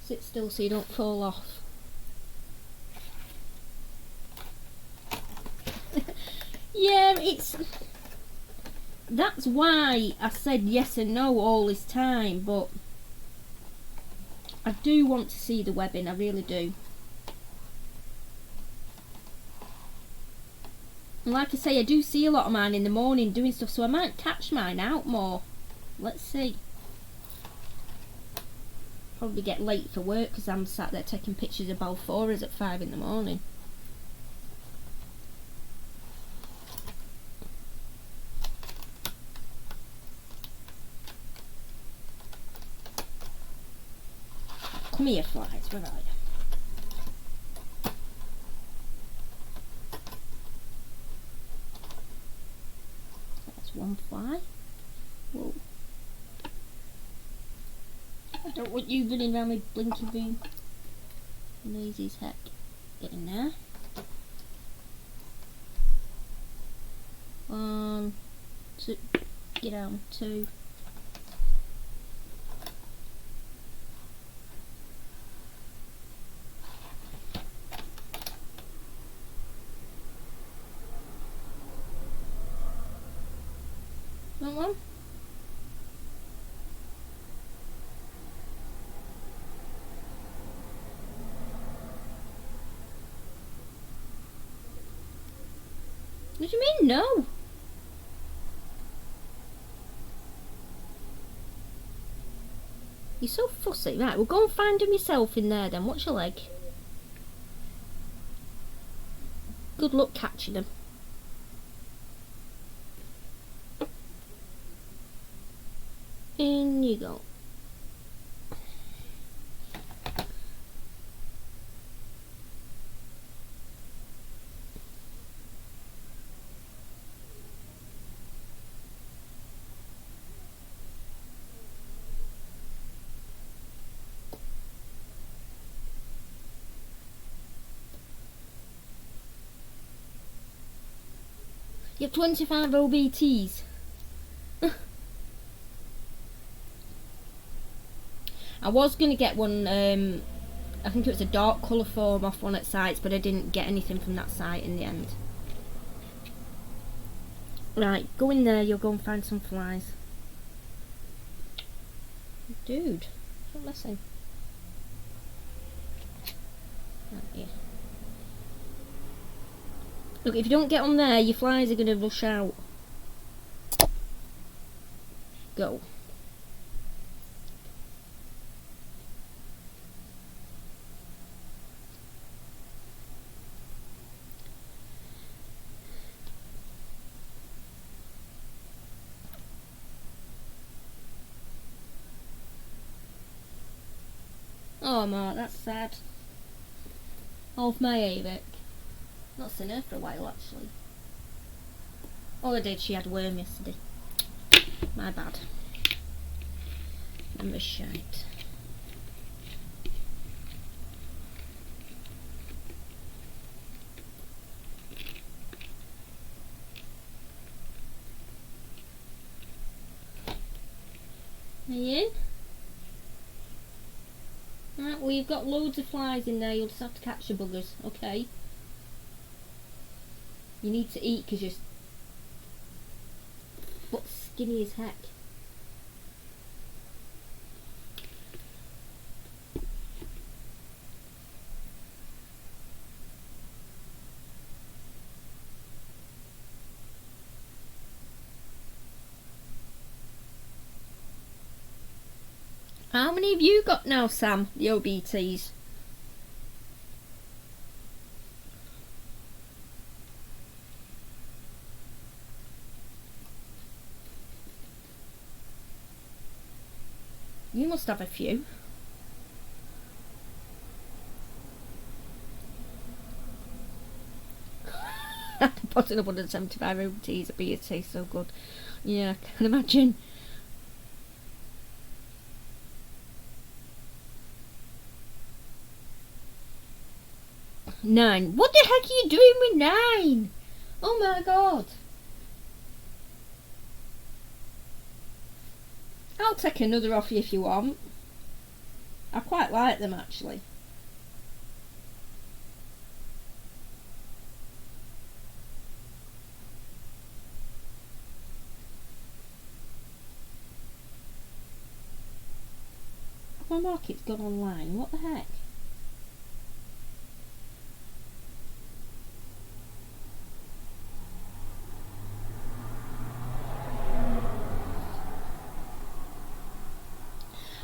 Sit still so you don't fall off. Yeah, that's why I said yes and no all this time, but I do want to see the webbing, I really do. And like I say, I do see a lot of mine in the morning doing stuff, so I might catch mine out more. Let's see. Probably get late for work because I'm sat there taking pictures of Balfours at 5 in the morning. Come here, flies, where are you? That's one fly. Whoa. I don't want you running around with blinky boom. Lazy as heck. Get in there. 1, 2, get down, 2. That one. What do you mean, no? You're so fussy. Right, we'll go and find him yourself in there then. What's your leg? Good luck catching them. In you go. You have 25 OBTs. I was going to get one, I think it was a dark colour form off one at sites, but I didn't get anything from that site in the end. Right, go in there, you'll go and find some flies. Dude, stop messing. Right, yeah. Look, if you don't get on there, your flies are going to rush out. Go. Oh, Mark, that's sad. Off my Avic. Not seen her for a while, actually. All I did, she had worm yesterday. My bad. I'm a shite. Are you in? Right, well, you've got loads of flies in there. You'll just have to catch the buggers, okay? You need to eat because you're skinny as heck. How many have you got now, Sam? The OBTs? You must have a few. Potting up 175 OBTs at beer tastes so good. Yeah, I can imagine. Nine. What the heck are you doing with 9? Oh my god. I'll take another off you if you want. I quite like them actually. My market's gone online. What the heck?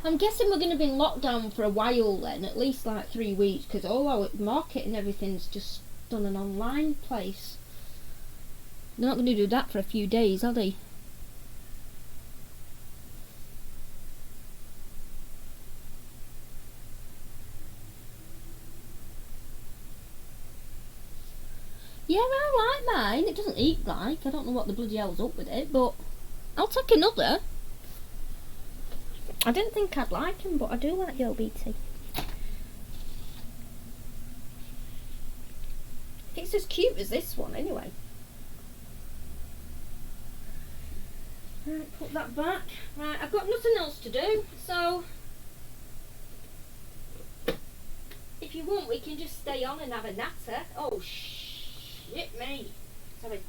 I'm guessing we're going to be in lockdown for a while then, at least like 3 weeks, because all our market and everything's just done an online place. They're not going to do that for a few days, are they? Yeah, I like mine. It doesn't eat like. I don't know what the bloody hell's up with it, but I'll take another. I didn't think I'd like him, but I do like the OBT. It's as cute as this one, anyway. Right, put that back. Right, I've got nothing else to do, so if you want, we can just stay on and have a natter. Oh, shit me. Sorry.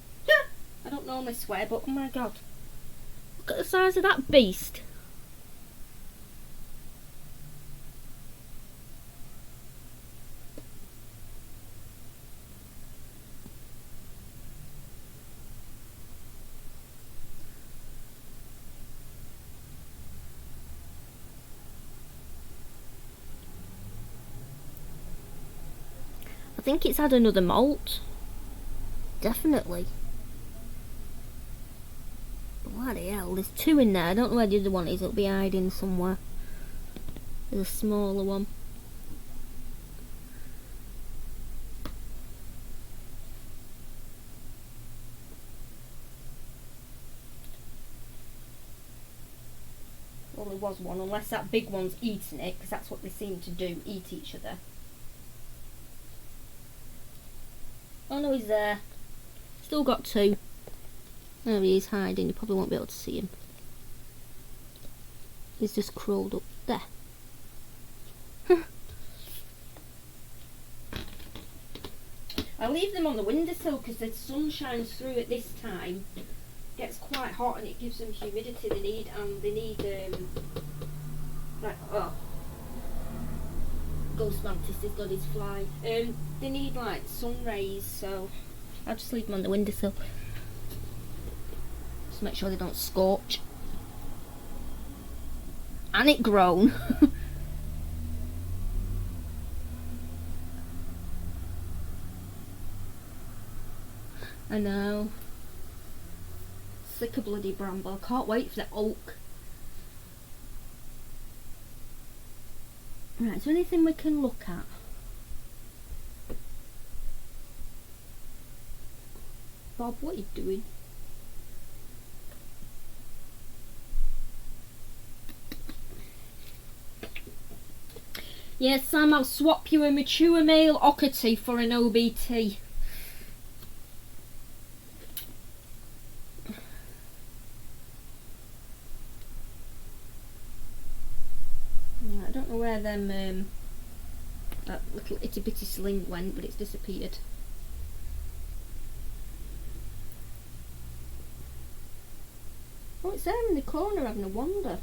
I don't normally swear, but oh my god. Look at the size of that beast. I think it's had another molt. Definitely. Bloody hell, there's 2 in there. I don't know where the other one is. It'll be hiding somewhere. There's a smaller one. Only was one, unless that big one's eating it, because that's what they seem to do, eat each other. Oh no, he's there. Still got 2. There he is hiding, you probably won't be able to see him. He's just crawled up there. I leave them on the windowsill because the sun shines through at this time. It gets quite hot and it gives them humidity they need, and they need like, oh, ghost mantis has got his fly. They need like sun rays, so I'll just leave them on the windowsill. Just make sure they don't scorch. And it grown. I know. Sick of bloody bramble. I can't wait for the oak. Right, is there anything we can look at? Bob, what are you doing? Yes, Sam, I'll swap you a mature male ockety for an OBT. I don't know where them that little itty bitty sling went, but it's disappeared. Oh, it's there in the corner having a wander.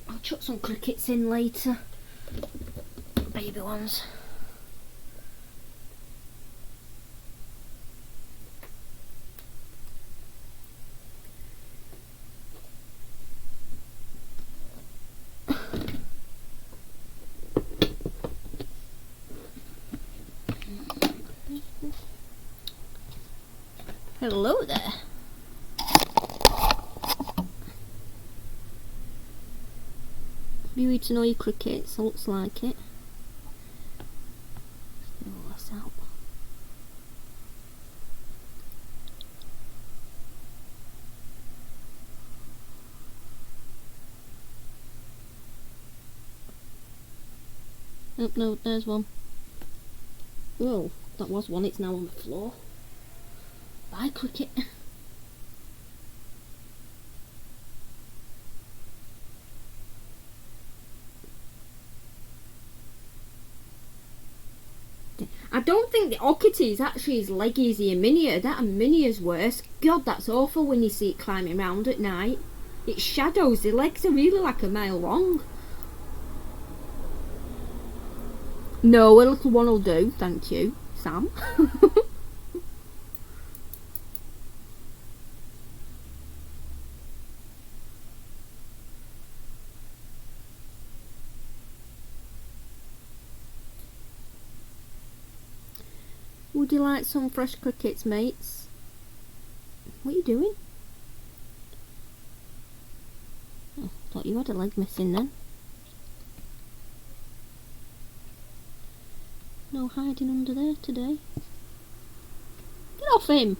I'll chuck some crickets in later. Baby ones. Hello there. Have you eaten all your crickets? Looks like it. Oh, that's out. Oh no, there's one. Oh, that was one, it's now on the floor. Bye, cricket. I don't think the Ockety is actually as leggy as the Erminia. That Erminia's worse. God, that's awful when you see it climbing around at night. Its shadows, the legs are really like a mile long. No, a little one will do, thank you, Sam. Would you like some fresh crickets, mates? What are you doing? Oh, thought you had a leg missing then. No hiding under there today. Get off him!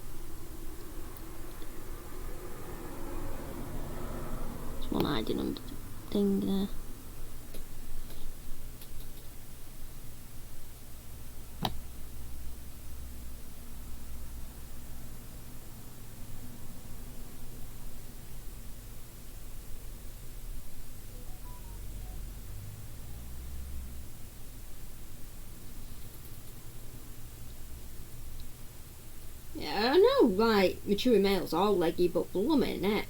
There's one hiding under the thing there. Yeah, I know, like, mature males are leggy, but blooming neck.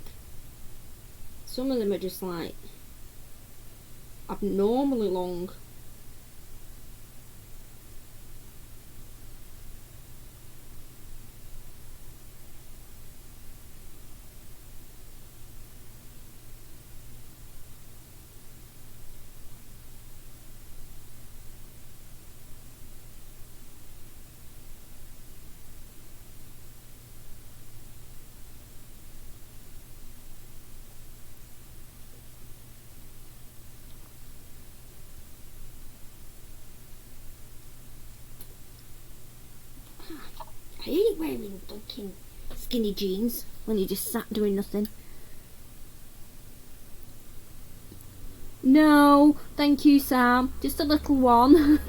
Some of them are just like abnormally long. I hate wearing fucking skinny jeans when you just sat doing nothing. No, thank you, Sam. Just a little one.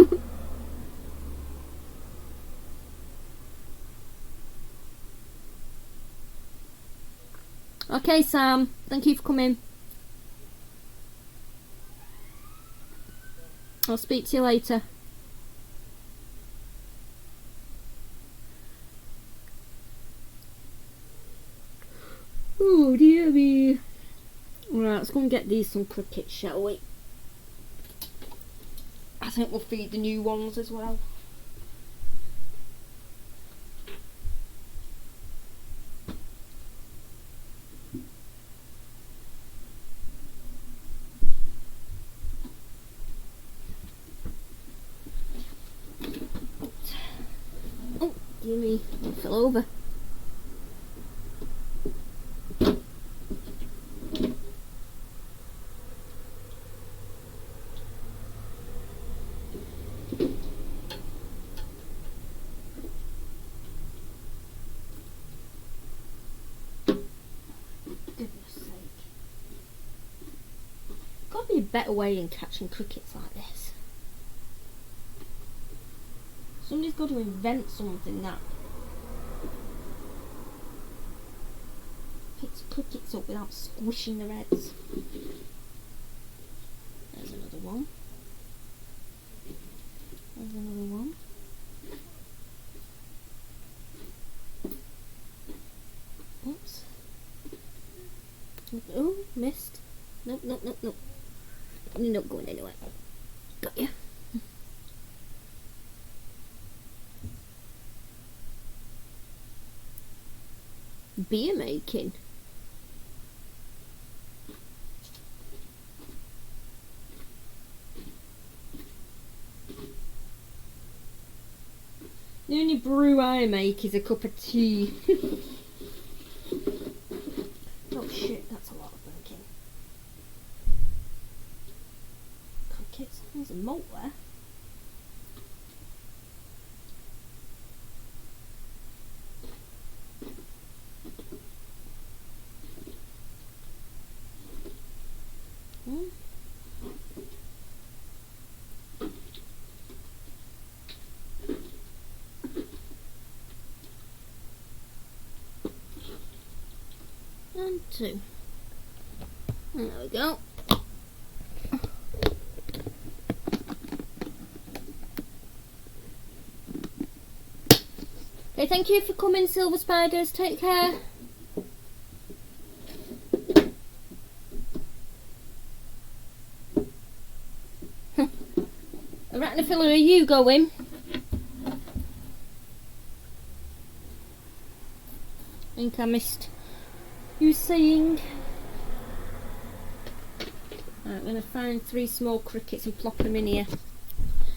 Okay, Sam. Thank you for coming. I'll speak to you later. Oh dear me. Right, let's go and get these some crickets, shall we? I think we'll feed the new ones as well. Oh, dear me, it fell over. Gotta be a better way in catching crickets like this. Somebody's got to invent something that picks crickets up without squishing their heads. There's another one. There's another one. Oops. Oh, missed. Nope, nope, nope, nope. You're not going anywhere. Got you. Beer making. The only brew I make is a cup of tea. Oh shit, that's a lot of blinking. Crickets, there's a malt there. And 2. There we go. Okay, thank you for coming, Silver Spiders. Take care. Arachnophila, are you going? I think I missed you saying. Right, I'm going to find 3 small crickets and plop them in here.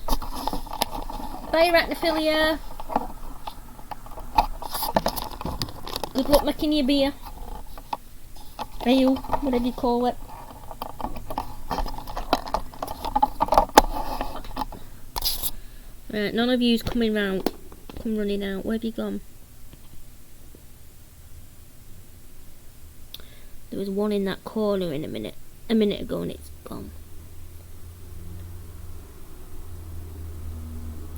Bye, Arachnophilia. Good luck making your beer. Ale, whatever you call it. Right, none of you's coming round. Come running out. Where have you gone? There was one in that corner a minute ago and it's gone.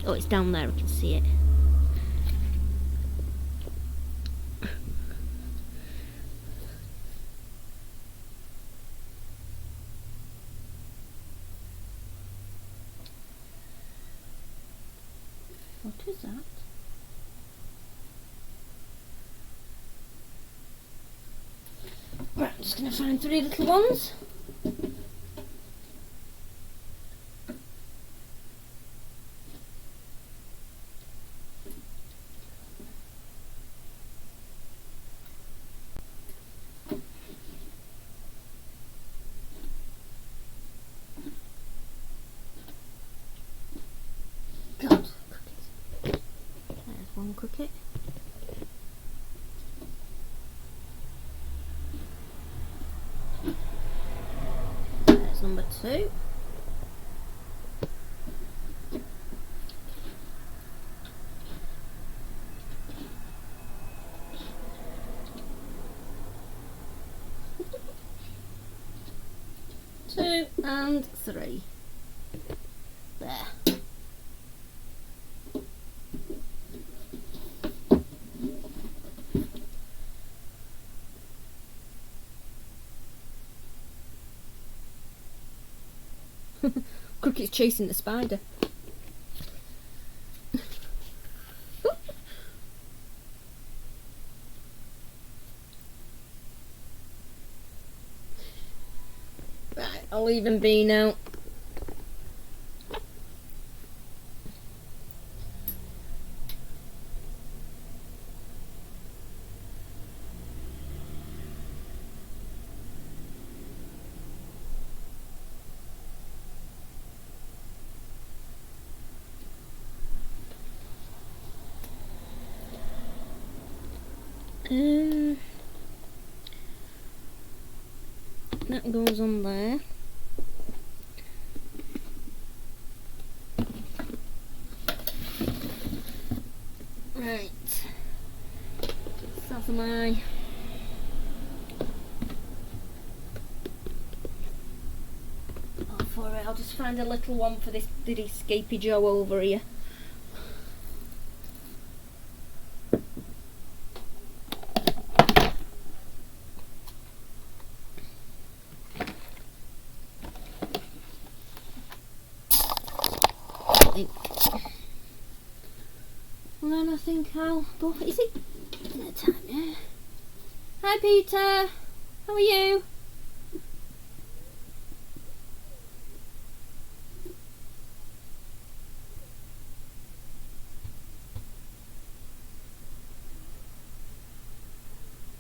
Oh, it's down there, I can see it. What is that? Right, I'm just going to find 3 little ones. God, crickets. There's one cricket. There's number 2. Two and 3. There. Cricket's chasing the spider. Right, I'll leave him be now. That goes on there. Right. That's my. Oh, for it. I'll just find a little one for this diddy Scapy Joe over here. And then I think I'll go. Is it dinner time? Yeah. Hi Peter, how are you?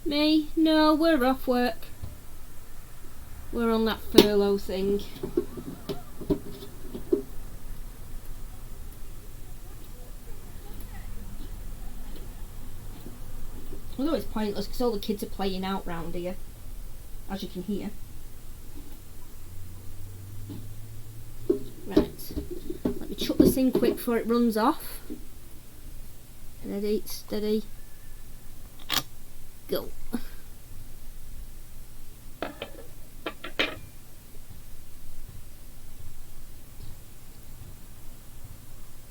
Me? No, we're off work. We're on that furlough thing. Although it's pointless because all the kids are playing out round here, as you can hear. Right, let me chuck this in quick before it runs off. Ready, steady, go.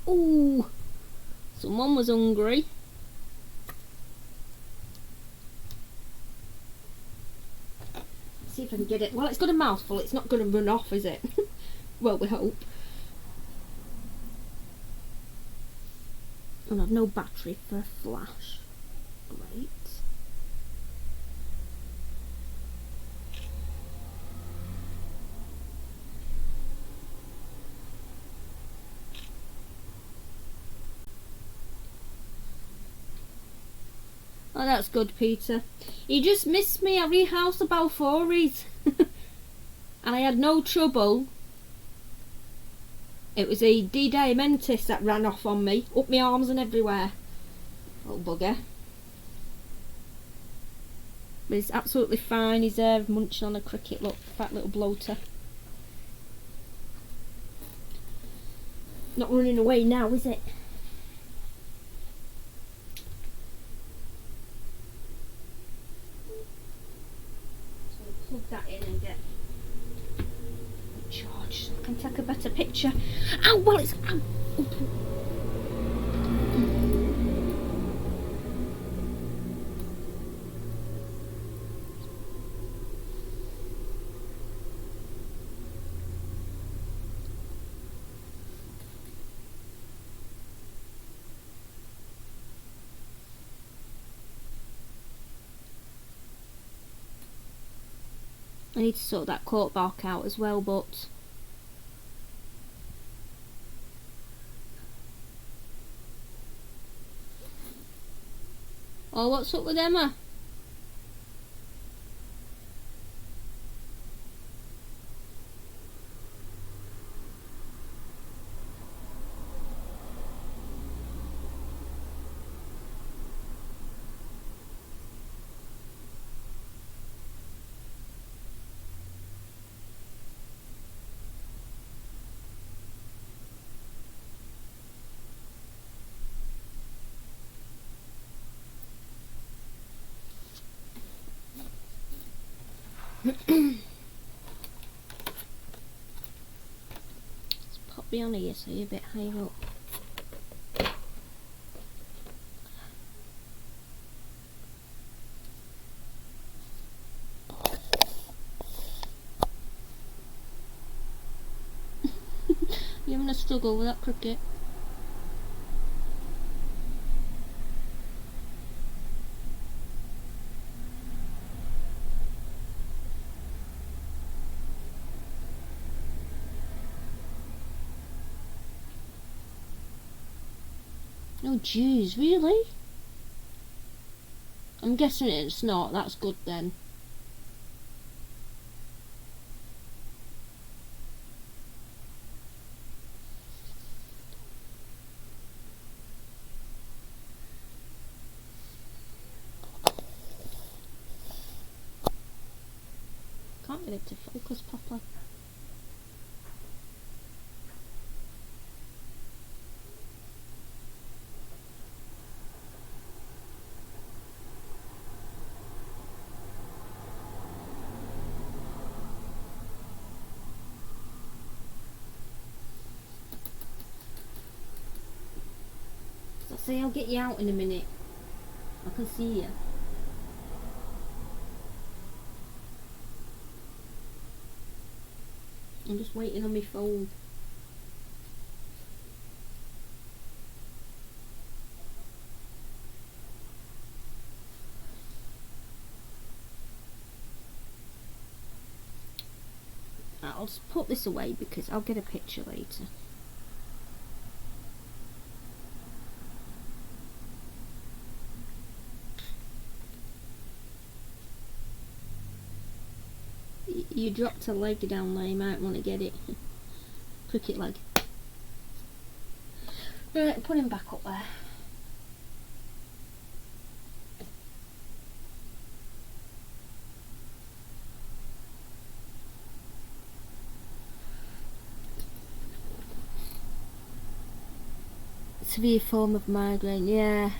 Ooh, someone was hungry. See if I can get it. Well, it's got a mouthful. It's not going to run off, is it? Well, we hope. And I've no battery for a flash. Great. Oh, that's good, Peter. You just missed me. I rehoused the Balfouries. And I had no trouble. It was a D Diamantis that ran off on me. Up my arms and everywhere. Little bugger. But he's absolutely fine. He's there munching on a cricket. Look, fat little bloater. Not running away now, is it? Plug that in and get charged so I can take a better picture. Ow, well it's... Ow. I need to sort that cork bark out as well, but oh, what's up with Emma? Let's pop me on here so you're a bit higher up. You're having a struggle with that cricket. Oh jeez, really? I'm guessing it's not, that's good then. Can't get it to focus properly. See, I'll get you out in a minute. I can see you. I'm just waiting on my phone. I'll just put this away because I'll get a picture later. You dropped a leg down there, you might want to get it. Cricket leg. Right, put him back up there. severe form of migraine, yeah.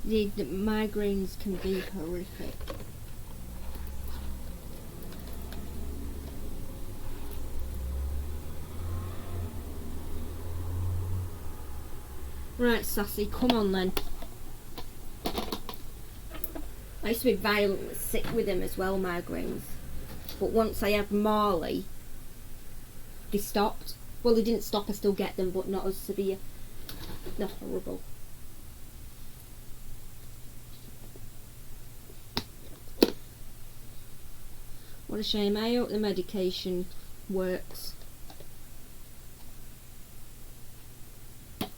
The migraines can be horrific. Right, Sassy, come on then. I used to be violently sick with them as well, migraines. But once I had Marley, they stopped. Well, they didn't stop, I still get them, but not as severe. They're horrible. What a shame. I hope the medication works.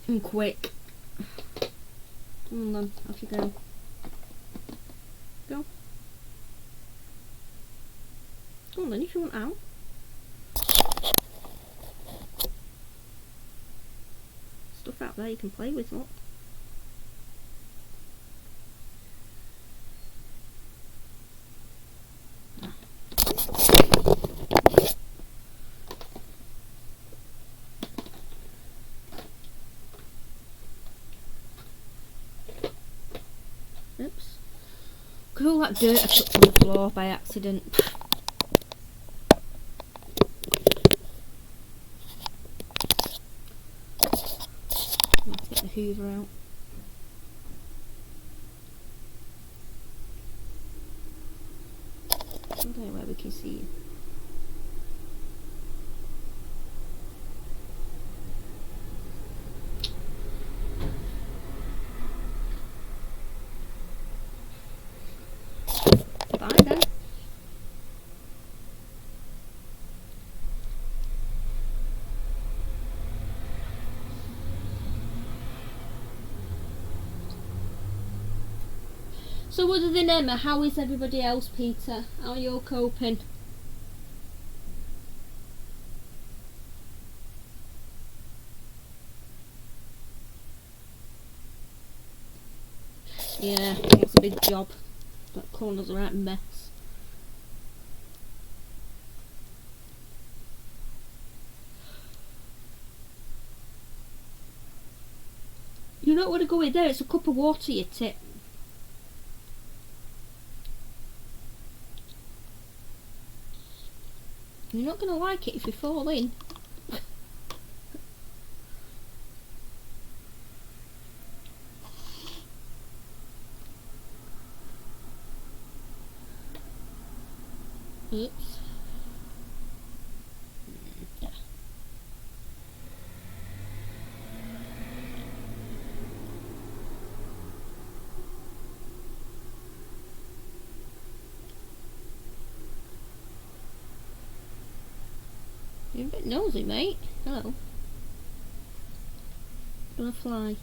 And quick. Come on then, off you go. Go. Go on then, if you want out. Stuff out there you can play with, look. Oops. Look at all that dirt I put on the floor by accident. Let's get the Hoover out. I don't know where we can see you. Bye then. So other than Emma, how is everybody else, Peter? How are you all coping? Yeah, it's a big job. That corner's a right mess. You don't want to go in there, it's a cup of water, you tip. You're not going to like it if you fall in. Oops. You're a bit nosy, mate. Hello. Gonna fly.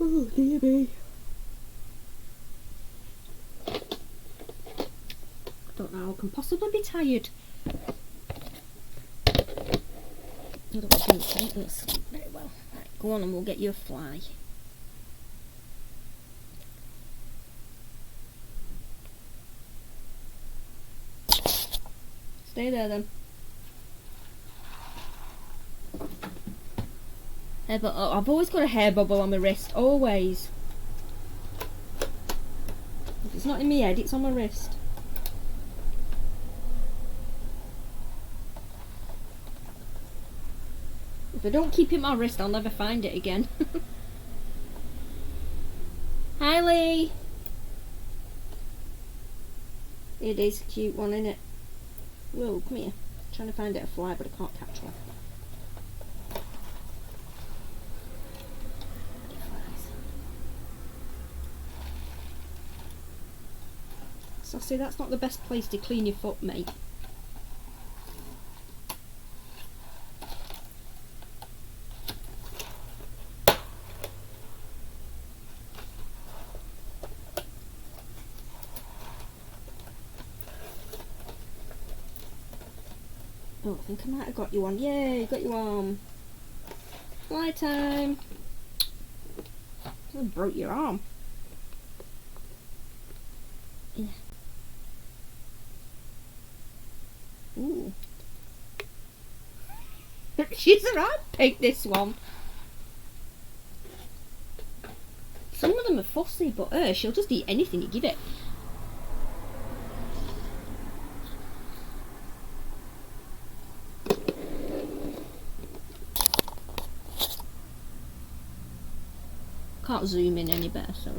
Oh dear me. I don't know how I can possibly be tired. I don't think this very well. Right, go on and we'll get you a fly. Stay there then. Hair oh, I've always got a hair bubble on my wrist, always. If it's not in my head, it's on my wrist. If I don't keep it on my wrist, I'll never find it again. Hi Lee! It is a cute one, isn't it? Whoa, come here. I'm trying to find it a fly, but I can't catch one. So see, that's not the best place to clean your foot, mate. Oh, I think I might have got you one. Yay, got you one. Fly time. I broke your arm. Yeah. Ooh. She's a right pig, this one. Some of them are fussy, but her, she'll just eat anything you give it. Can't zoom in any better, so.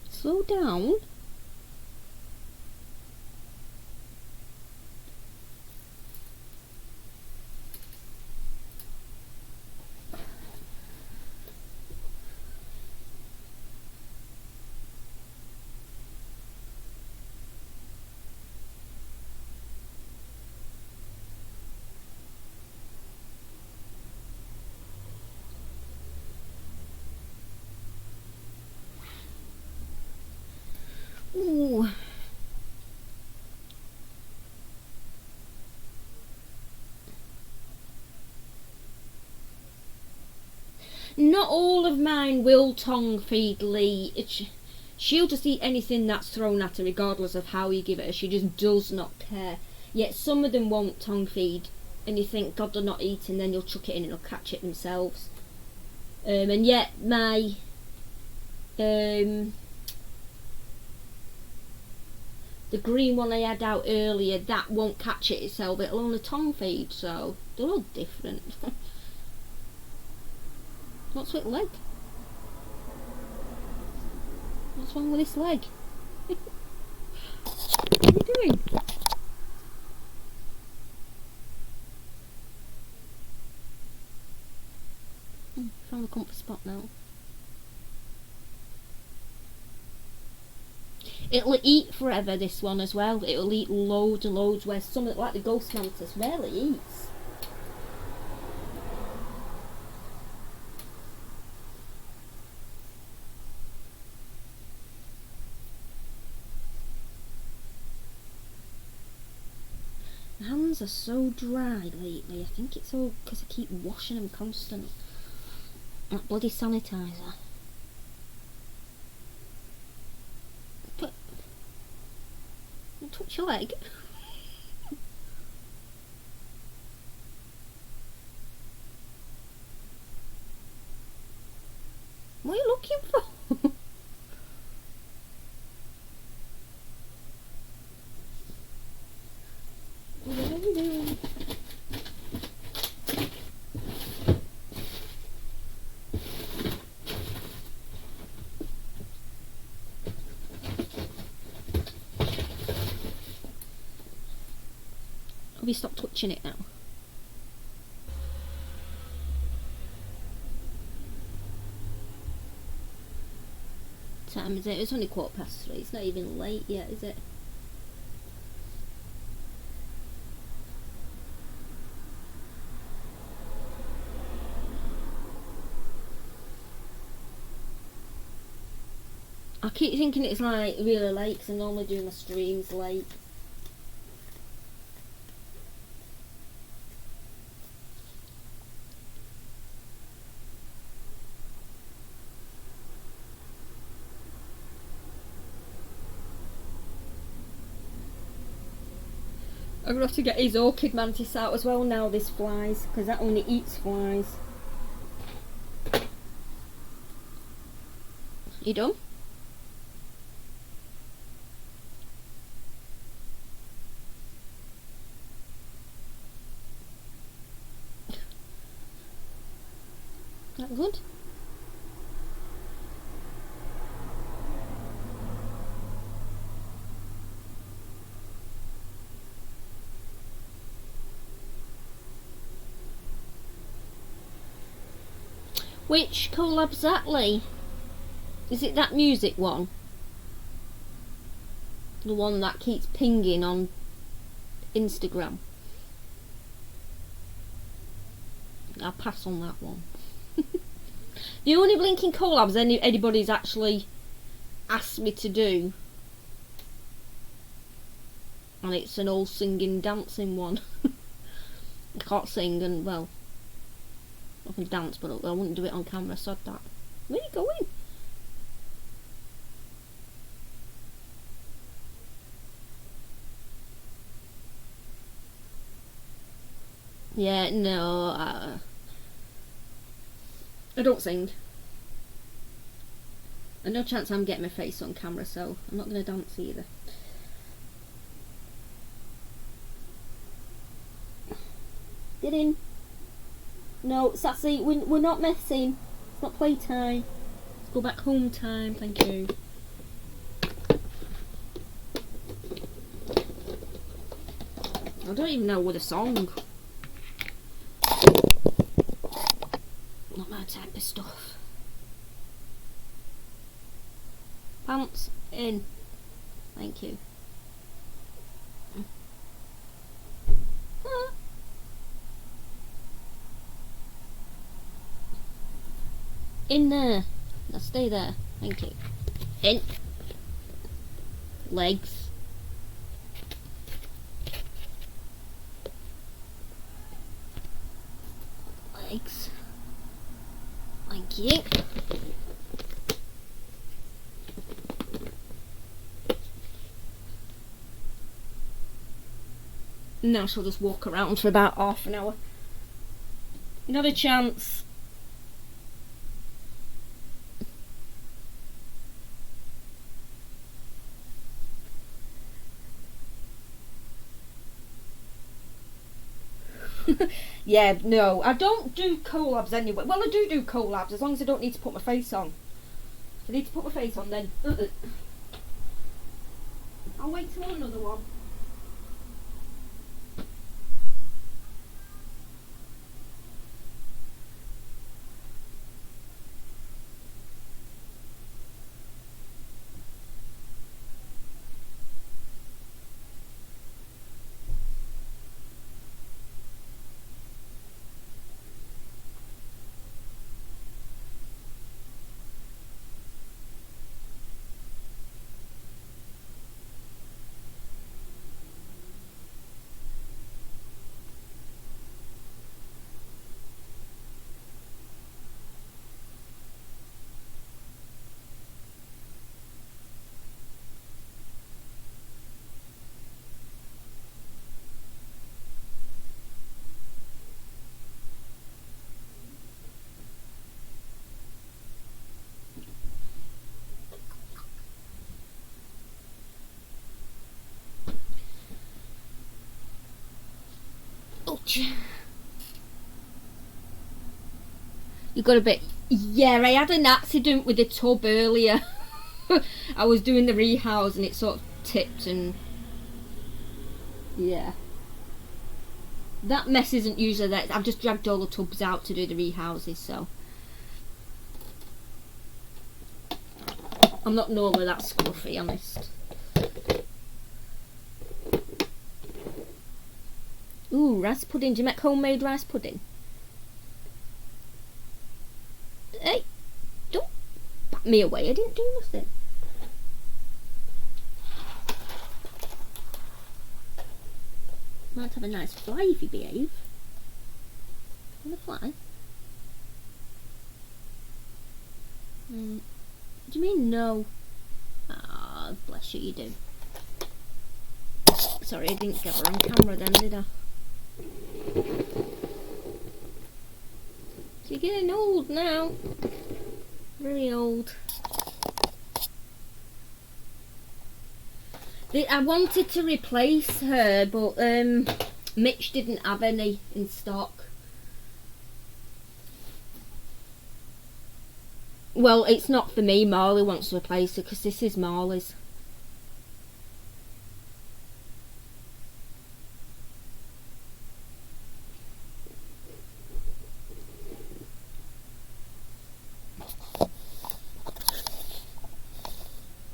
Slow down. Ooh. Not all of mine will tongue feed Lee. She'll just eat anything that's thrown at her, regardless of how you give it her. She just does not care. Yet some of them won't tongue feed, and you think, God, they're not eating, then you'll chuck it in and they'll catch it themselves. And yet my the green one I had out earlier, that won't catch it itself, it'll only tongue feed, so they're all different. What's with leg? What's wrong with this leg? What are you doing? Found a comfy spot now. It'll eat forever, this one as well. It'll eat loads and loads, where some of it, like the ghost mantis, rarely eats. My hands are so dry lately. I think it's all because I keep washing them constant. That bloody sanitizer. But don't touch your leg. What are you looking for? What are you doing? Have you stopped touching it now? What time is it? It's only 3:15. It's not even late yet, is it? I keep thinking it's like really late because I normally do my streams late. I'm going to have to get his orchid mantis out as well now, this flies, because that only eats flies. You done? That good? Which collab's that, Lee? Is it that music one? The one that keeps pinging on Instagram? I'll pass on that one. The only blinking collabs anybody's actually asked me to do, and it's an all singing dancing one. I can't sing, and well, I can dance, but I wouldn't do it on camera. Sod that. Where are you going? Yeah, no, I don't sing. And no chance I'm getting my face on camera, so I'm not going to dance either. Get in. No, Sassy, we're not messing. It's not playtime. Let's go back home time, thank you. I don't even know what a song. Not my type of stuff. Pants in. Thank you. Ah. In there. Now stay there. Thank you. In. Legs. Legs. Thank you. Now she'll just walk around for about half an hour. Not a chance. Yeah, no, I don't do collabs anyway. Well, I do collabs as long as I don't need to put my face on. If I need to put my face on, then I'll wait till another one. You got a bit. Yeah, I had an accident with the tub earlier. I was doing the rehouse and it sort of tipped and yeah. That mess isn't usually there. I've just dragged all the tubs out to do the rehouses, so I'm not normally that scruffy, honest. Ooh, rice pudding. Do you make homemade rice pudding? Hey, don't bat me away. I didn't do nothing. Might have a nice fly if you behave. Want a fly? Do you mean no? Ah, bless you, you do. Sorry, I didn't get her on camera then, did I? So you're getting old now. Very old. I wanted to replace her, but Mitch didn't have any in stock. Well, it's not for me. Marley wants to replace her because this is Marley's.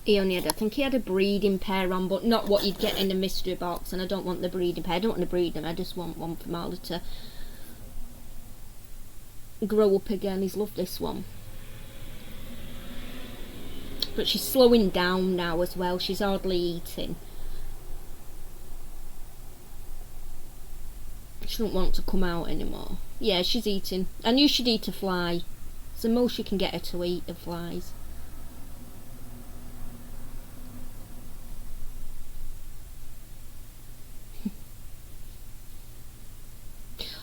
He only had, I think he had a breeding pair on, but not what you'd get in the mystery box, and I don't want the breeding pair. I don't want to breed them, I just want one for Marley to grow up again. He's loved this one. But she's slowing down now as well. She's hardly eating. She don't want to come out anymore. Yeah, she's eating. I knew she'd eat a fly. It's the most you can get her to eat of flies.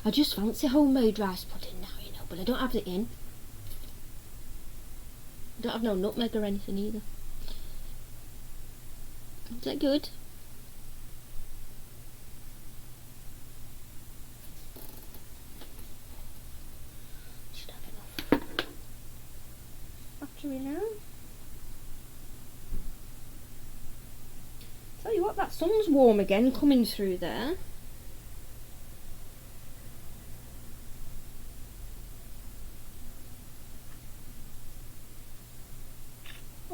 I just fancy homemade rice pudding now, you know, but I don't have it in. I don't have no nutmeg or anything either. Is that good? Should have enough battery now. Tell you what, that sun's warm again coming through there.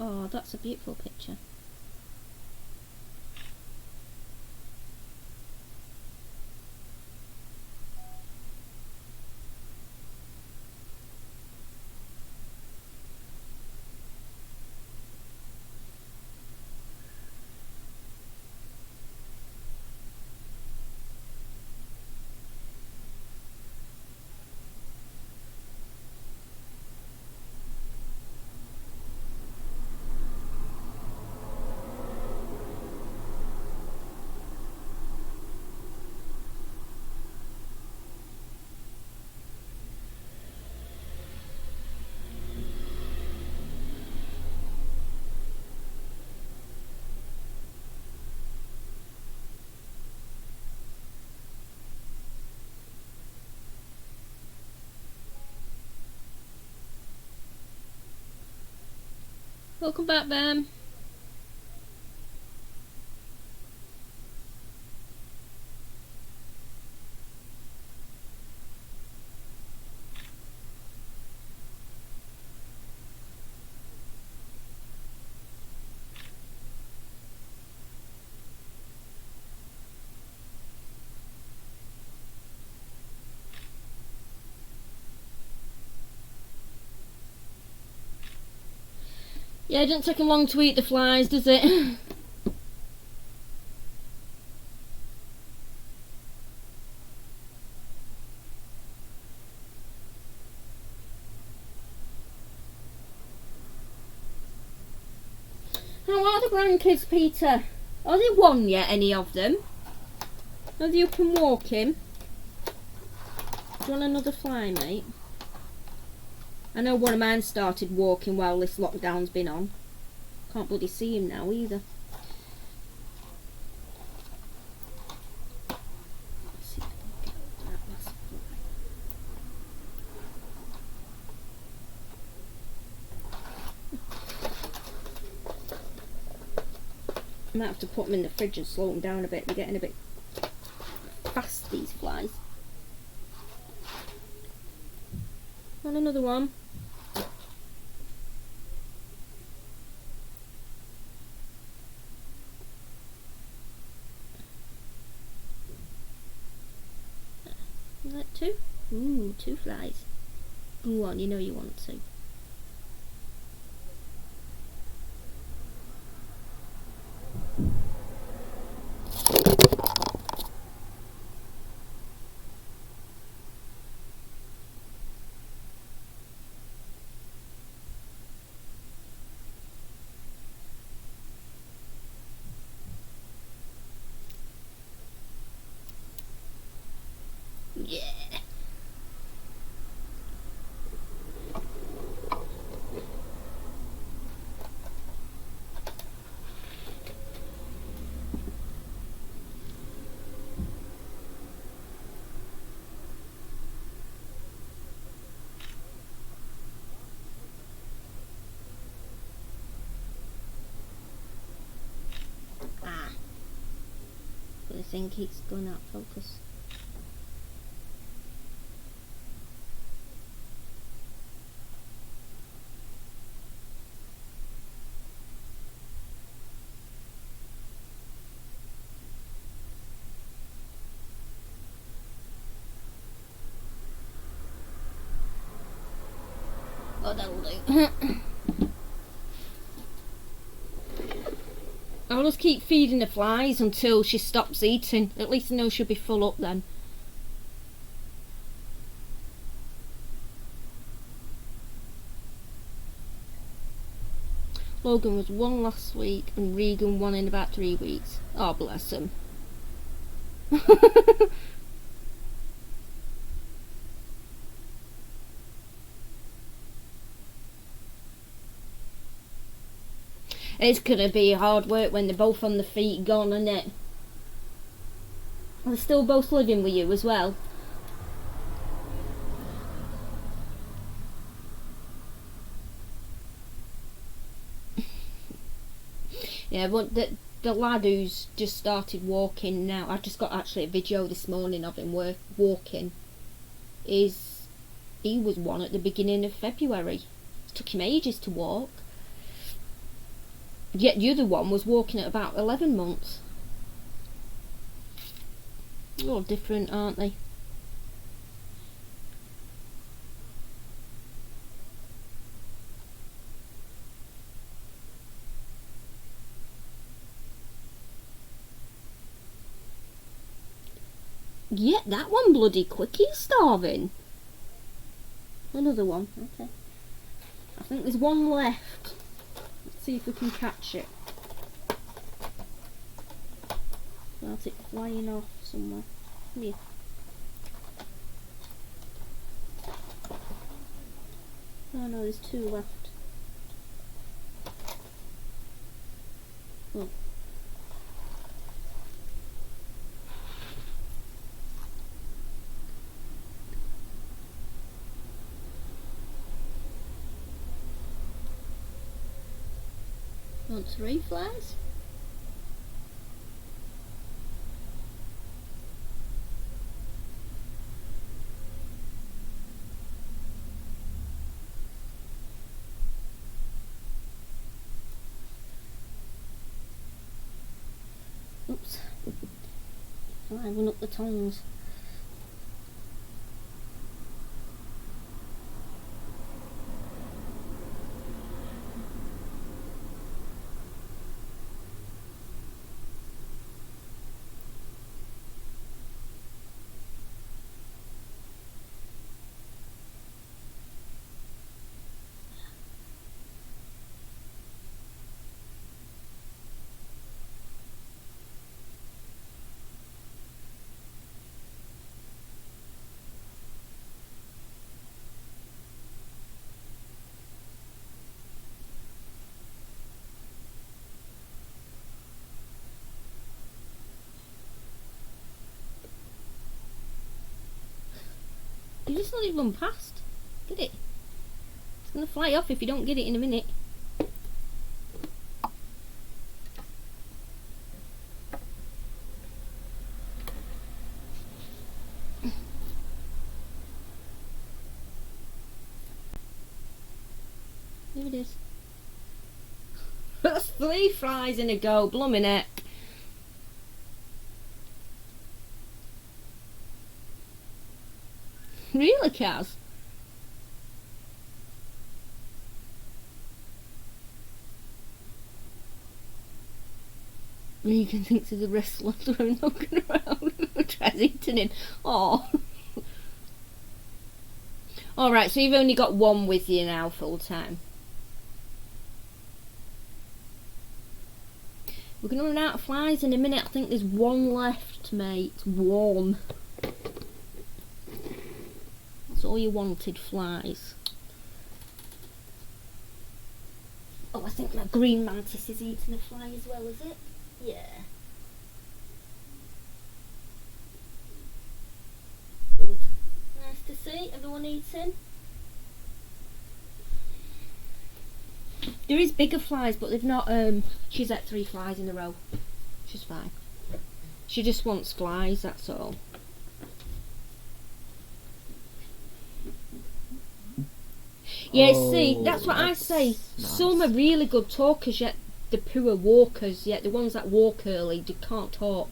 Oh, that's a beautiful picture. Welcome back, Bam. Yeah, it doesn't take them long to eat the flies, does it? How are the grandkids, Peter? Are they one yet, any of them? Are they up and walking? Do you want another fly, mate? I know one of mine started walking while this lockdown's been on. Can't bloody see him now either. Let's see if I can get that last fly. I might have to put them in the fridge and slow them down a bit. They're getting a bit fast, these flies. Want another one? Is that two? Ooh, two flies. Go on, you know you want to. Yeah. Ah. The thing keeps going out of focus. Oh, that'll do. I'll just keep feeding the flies until she stops eating. At least I know she'll be full up then. Logan was 1 last week and Regan 1 in about 3 weeks. Oh, bless him. It's gonna be hard work when they're both on the feet gone, isn't it? Are they still both living with you as well? Yeah, but the lad who's just started walking now, I just got actually a video this morning of him walking, he was 1 at the beginning of February. It took him ages to walk. Yet the other one was walking at about 11 months. All different, aren't they? Yeah, that one bloody quick, he's starving. Another one, okay. I think there's one left. Let's see if we can catch it. Without it flying off somewhere. Here. Oh no, there's 2 left. Oh. Want 3 flies? Oops. Fly one up the tongs. You just let it run past. Get it? It's gonna fly off if you don't get it in a minute. Here it is. That's 3 flies in a go, blooming heck. Really, Kaz? Regan thinks he's a wrestler throwing Logan around. Tries eating him. Oh. Alright, so you've only got 1 with you now full time. We're going to run out of flies in a minute. I think there's 1 left, mate. 1. That's all you wanted, flies. Oh, I think that green mantis is eating a fly as well, is it? Yeah. Good. Nice to see everyone eating. There is bigger flies, but they've not, she's at 3 flies in a row. She's fine. She just wants flies, that's all. Yeah, see, that's what I say. Nice. Some are really good talkers, yet the poor walkers, yet the ones that walk early, they can't talk.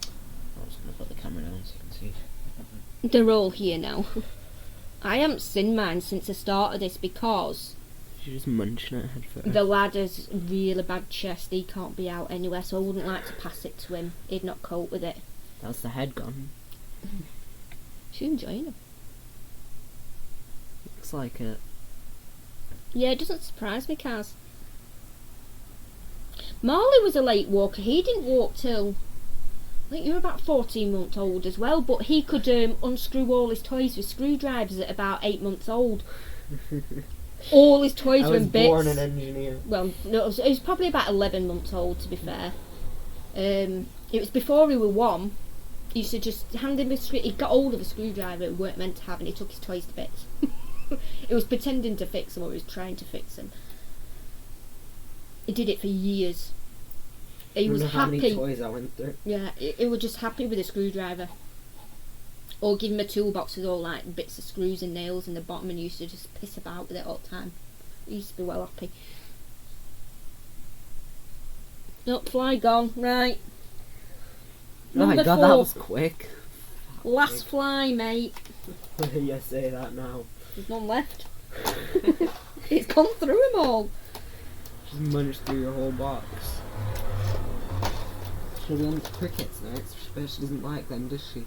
I was going to put the camera down so you can see. They're all here now. I haven't seen mine since the start of this because She's just munching at head first. The lad has really bad chest. He can't be out anywhere, so I wouldn't like to pass it to him. He'd not cope with it. That's the head gone. She's enjoying him. Looks like it. Yeah, it doesn't surprise me, Kaz. Marley was a late walker. He didn't walk till, I think you were about 14 months old as well, but he could unscrew all his toys with screwdrivers at about 8 months old. All his toys were in bits. I was born an engineer. Well, no, it was probably about 11 months old, to be fair. It was before he was 1. He used to just hand him he got hold of a screwdriver he weren't meant to have, and he took his toys to bits. It was pretending to fix them, or he was trying to fix them. He did it for years. He was happy. How many toys I went through. Yeah, he was just happy with a screwdriver. Or give him a toolbox with all like bits of screws and nails in the bottom, and he used to just piss about with it all the time. He used to be well happy. Nope, fly gone, right. Oh my god, 4. that was quick. Last fly, mate. You say that now. There's none left. It's gone through them all. Just munched through your whole box. She'll be on crickets next, but she doesn't like them, does she?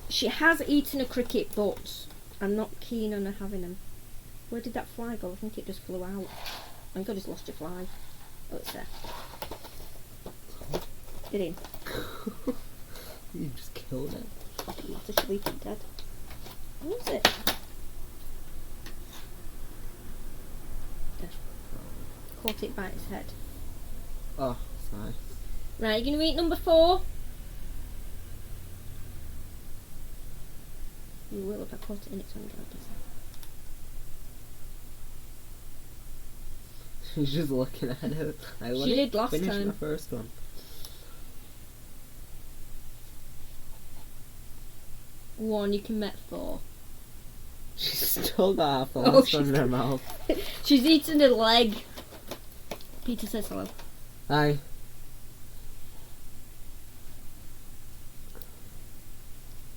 She has eaten a cricket, but I'm not keen on her having them. Where did that fly go? I think it just flew out. Thank God, he's lost your fly. Oh, it's there. Get in. You just killed it. Fucking matter, she'll eat it dead. What was it? There. Caught it by its head. Oh, it's nice. Right, you're going to eat number 4? You will if I caught it in its own guard, She's just looking at it. She did last finish time. My first one. One, you can met 4. She's still got half the Oh, last one in her mouth. She's eaten a leg. Peter says hello. Hi.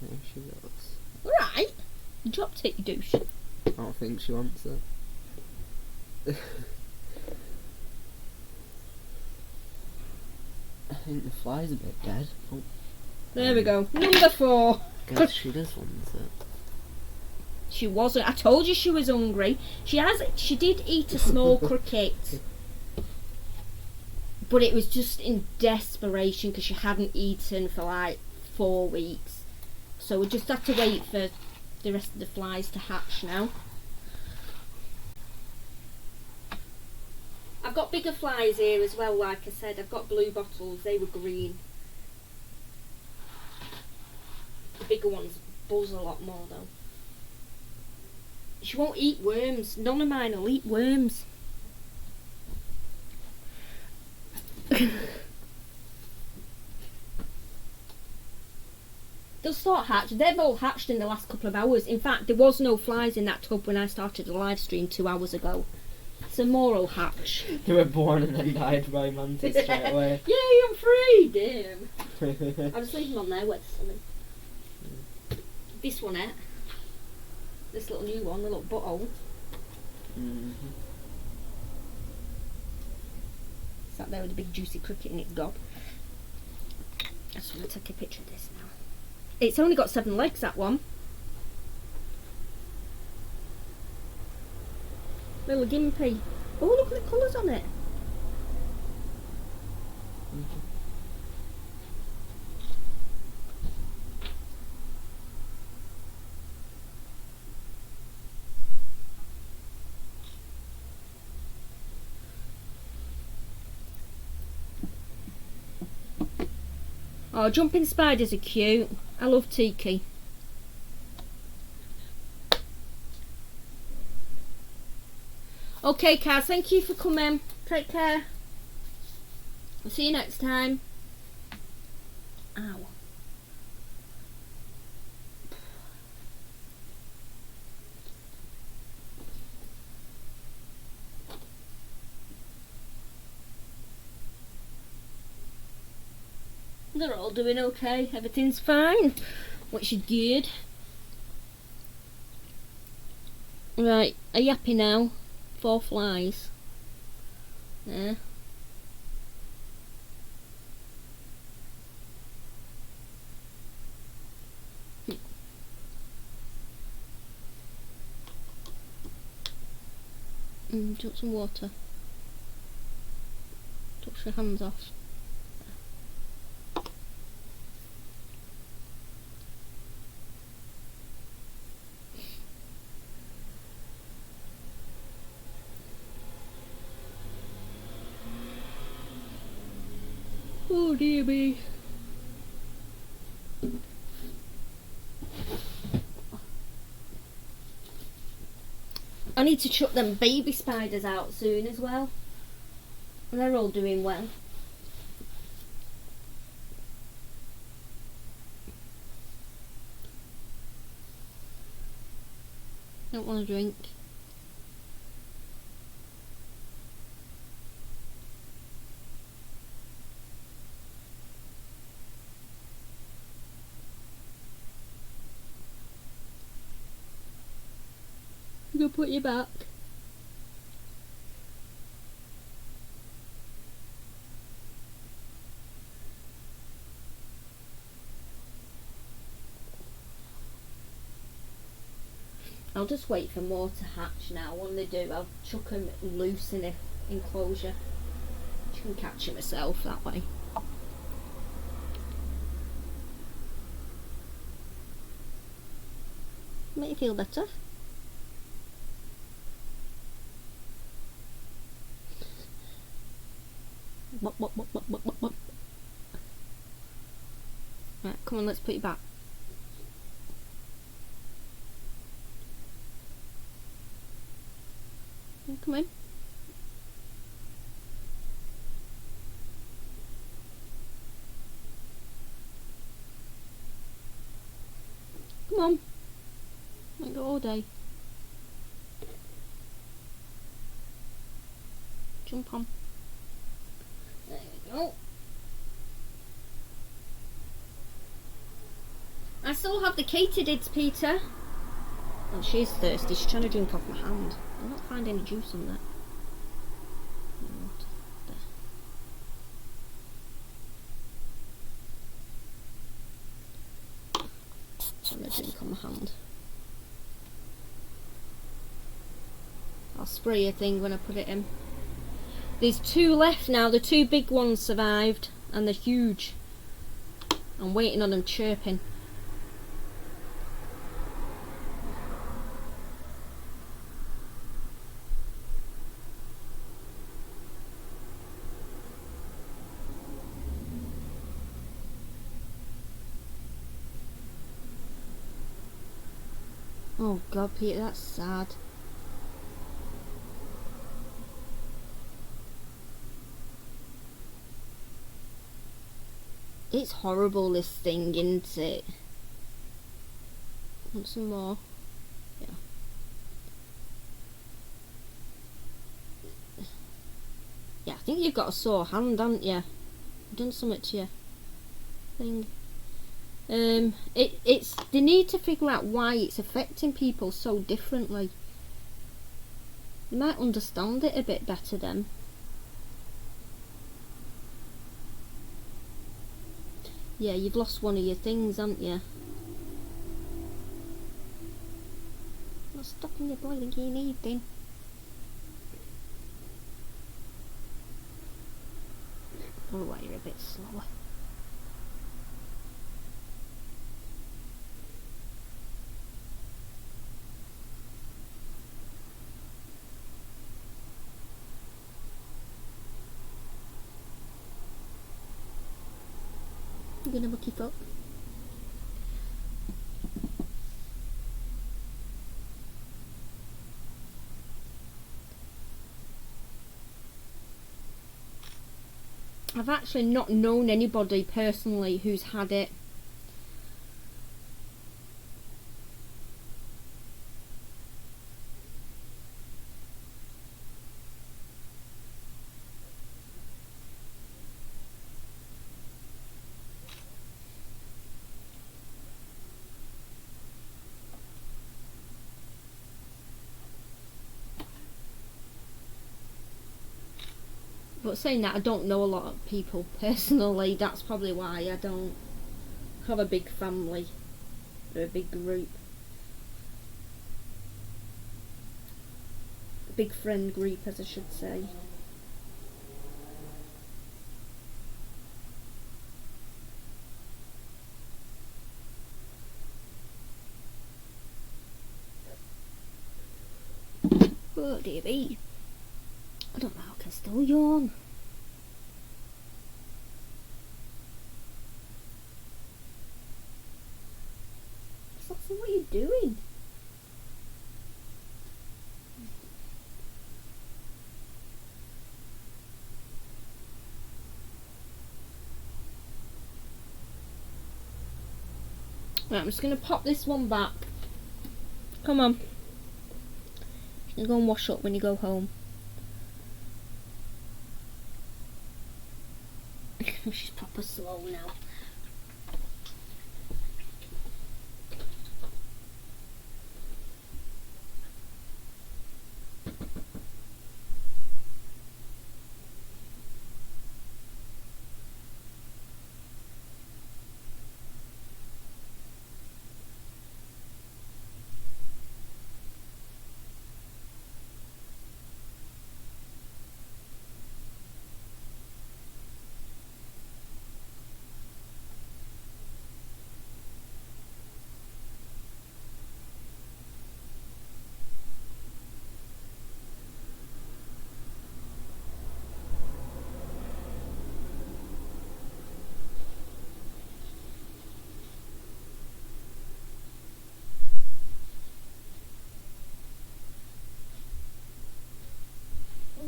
There she goes. Alright. You dropped it, you douche. I don't think she wants it. I think the fly's a bit dead. Oh. There we go. Number 4. Guess she does want it. She wasn't. I told you she was hungry. She did eat a small cricket. But it was just in desperation because she hadn't eaten for like 4 weeks. So we just have to wait for the rest of the flies to hatch now. I've got bigger flies here as well, like I said. I've got blue bottles, they were green. The bigger ones buzz a lot more though. She won't eat worms. None of mine will eat worms. They'll start hatching. They've all hatched in the last couple of hours. In fact, there was no flies in that tub when I started the live stream 2 hours ago. So more will hatch. They were born and then died by mantis straight away. Yay, I'm free! Damn. I'll just leave them on there with something. This one, this little new one, the little butthole. Sat there with a big juicy cricket in its gob. I just want to take a picture of this now. It's only got 7 legs, that one. Little gimpy. Oh, look at the colours on it. Oh, jumping spiders are cute. I love Tiki. Okay, Kaz, thank you for coming. Take care. I'll see you next time. Ow. They're all doing okay. Everything's fine, which is good. Right, are you happy now? 4 flies. Yeah. Do you want some water? Touch your hands off. Oh dear me. I need to chuck them baby spiders out soon as well. They're all doing well. Don't want a drink. I'm gonna put you back. I'll just wait for more to hatch now. When they do, I'll chuck them loose in an enclosure. You can catch them myself that way. Make you feel better. Bop, bop, bop, bop, bop, bop. Right, come on, let's put you back. Come in. Come on. Might go all day. Jump on. There we go. I still have the katydids, Peter. Oh, she's thirsty. She's trying to drink off my hand. I don't find any juice on that. Trying to drink on my hand. I'll spray a thing when I put it in. There's 2 left now. The 2 big ones survived, and they're huge. I'm waiting on them chirping. Oh God, Peter, that's sad. It's horrible, this thing, isn't it? Want some more? Yeah. Yeah, I think you've got a sore hand, haven't you? You've done something to your thing. It's they need to figure out why it's affecting people so differently. They might understand it a bit better then. Yeah, you've lost one of your things, haven't you? Not stopping your boiling in evening. Oh, why you're a bit slower. I'm gonna muck your foot. I've actually not known anybody personally who's had it. But saying that, I don't know a lot of people personally. That's probably why I don't have a big family or a big group. A big friend group, as I should say. Oh dear me. I don't know how I can still yawn. Sassy, what are you doing? Right, I'm just going to pop this one back. Come on. You can go and wash up when you go home. She's proper slow now.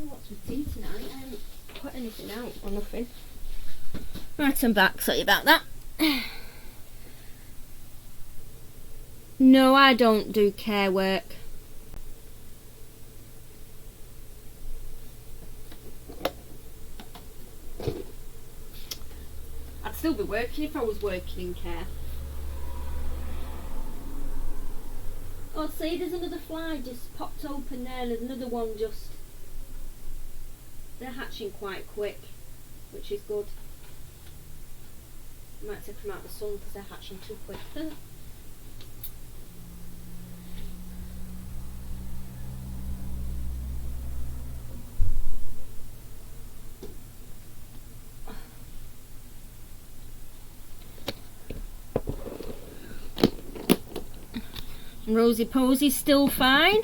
What's with tea tonight? I haven't put anything out or nothing. Right, I'm back. Sorry about that. No, I don't do care work. I'd still be working if I was working in care. Oh, see, there's another fly just popped open there, and there's another one just... They're hatching quite quick, which is good. I might take them out of the sun because they're hatching too quick. Rosie Posey's still fine.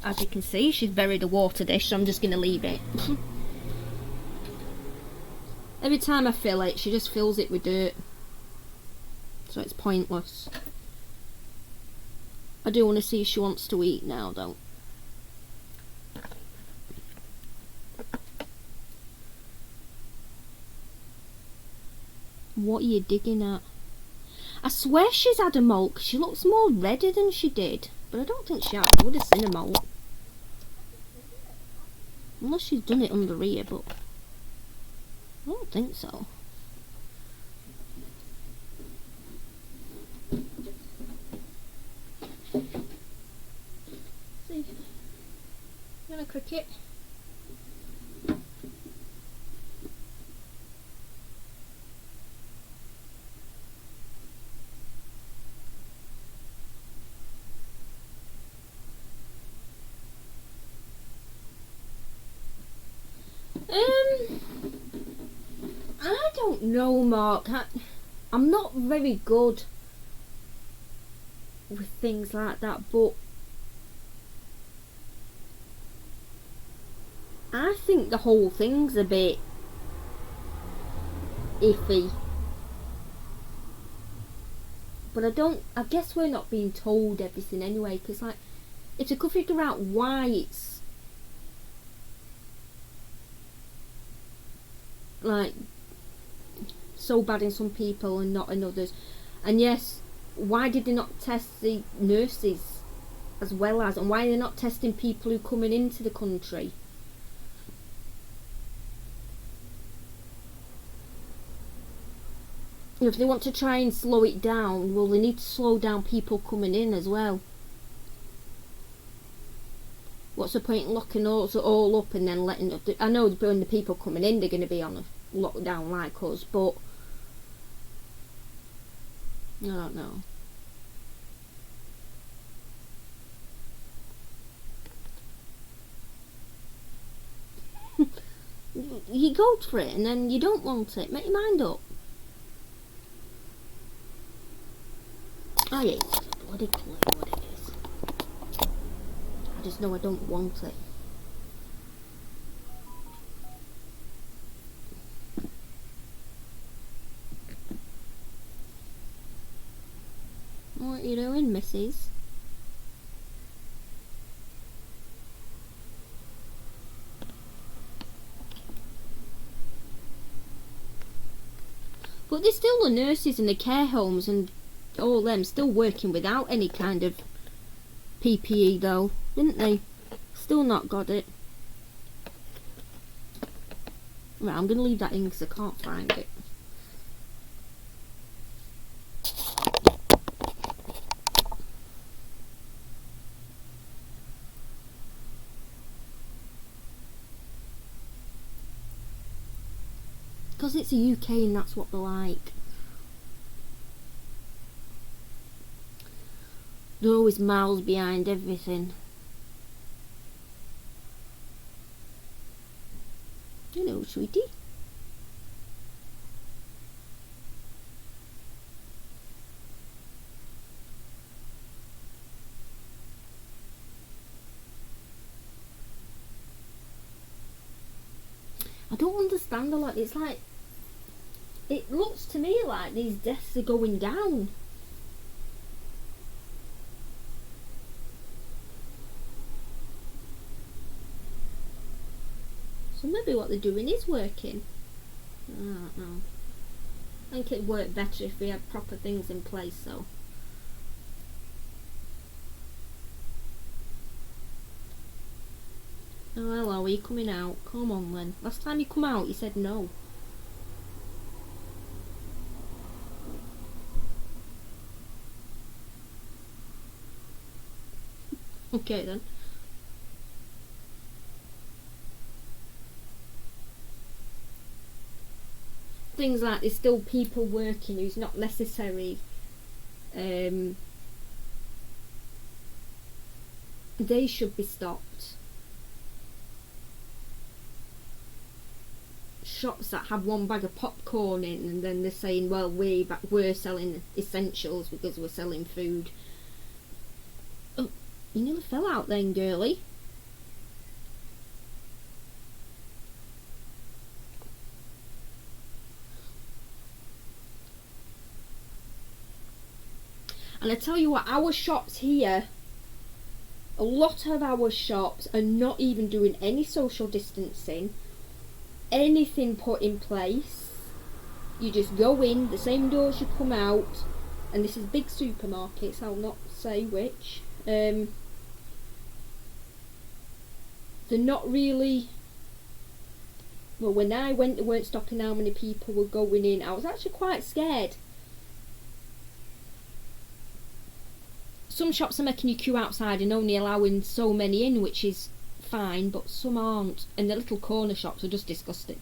As you can see, she's buried a water dish, so I'm just going to leave it. Every time I fill it, she just fills it with dirt. So it's pointless. I do want to see if she wants to eat now, though. What are you digging at? I swear she's had a molt. She looks more redder than she did. But I don't think she has. I would have seen a molt. Unless she's done it under here, but I don't think so. See? You want a cricket? I don't know, Mark. I'm not very good with things like that, but I think the whole thing's a bit iffy. But I guess we're not being told everything anyway, because like, if you could figure out why it's like so bad in some people and not in others, and yes, why did they not test the nurses as well as, and why are they not testing people who are coming into the country? If they want to try and slow it down, well, they need to slow down people coming in as well. what's the point in locking us all up and then letting... I know when the people coming in, they're going to be on a lockdown like us, but... I don't know. You go for it and then you don't want it. Make your mind up. I ain't bloody clue what it is. I just know I don't want it. What are you doing, missus? But there's still the nurses and the care homes and all them still working without any kind of PPE though, didn't they? Still not got it. Right, I'm going to leave that in because I can't find it. Because it's the UK and that's what they're like. They're always miles behind everything. Hello, sweetie. I don't understand a lot. It's like, it looks to me like these deaths are going down. So maybe what they're doing is working. I don't know. I think it'd work better if we had proper things in place, though. Oh, hello, are you coming out? Come on then. Last time you come out, you said no. Okay then. Things like there's still people working who's not necessary. They should be stopped. Shops that have one bag of popcorn in and then they're saying, well, we're selling essentials because we're selling food. Oh, you nearly fell out then, girlie. And I tell you what, our shops here, a lot of our shops are not even doing any social distancing, anything put in place. You just go in, the same doors you come out, and this is big supermarkets, I'll not say which. They're not really... Well, when I went, they weren't stopping how many people were going in. I was actually quite scared. Some shops are making you queue outside and only allowing so many in, which is fine, but some aren't. And the little corner shops are just disgusting.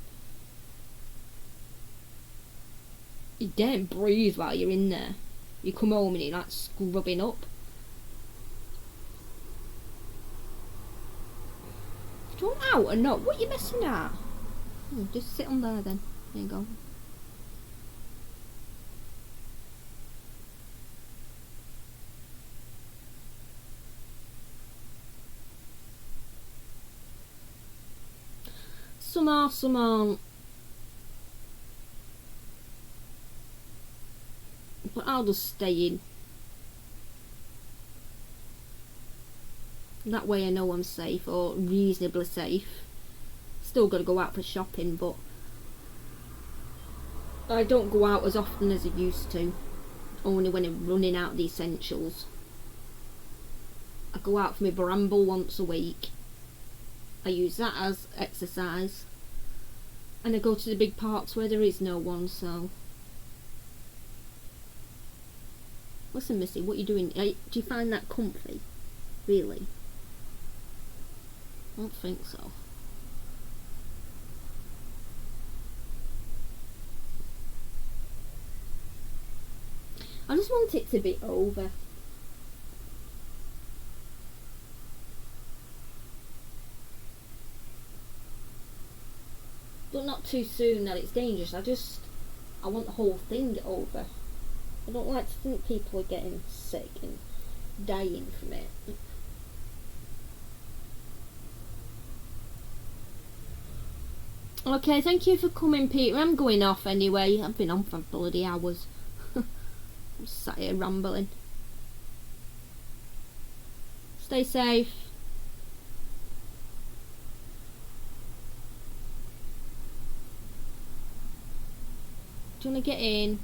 You daren't breathe while you're in there. You come home and you're like scrubbing up. Do you want out or not? What are you messing at? Just sit on there then. There you go. Some are, some aren't. But I'll just stay in. That way I know I'm safe, or reasonably safe. Still got to go out for shopping, but I don't go out as often as I used to. Only when I'm running out of the essentials. I go out for my bramble once a week. I use that as exercise. And I go to the big parks where there is no one, so... Listen, Missy, what are you doing? Do you find that comfy? Really? I don't think so. I just want it to be over. But not too soon that it's dangerous. I want the whole thing over. I don't like to think people are getting sick and dying from it. Okay, thank you for coming, Peter. I'm going off anyway. I've been on for bloody hours. I'm sat here rambling. Stay safe. Do you want to get in?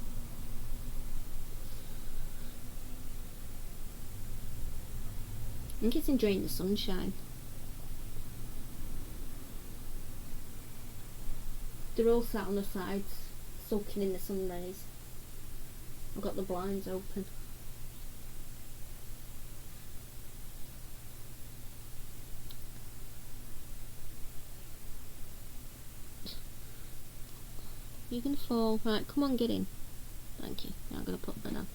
I think it's enjoying the sunshine. They're all sat on the sides, soaking in the sun rays. I've got the blinds open. You're gonna fall. Right, come on, get in. Thank you. Now I'm gonna put that on.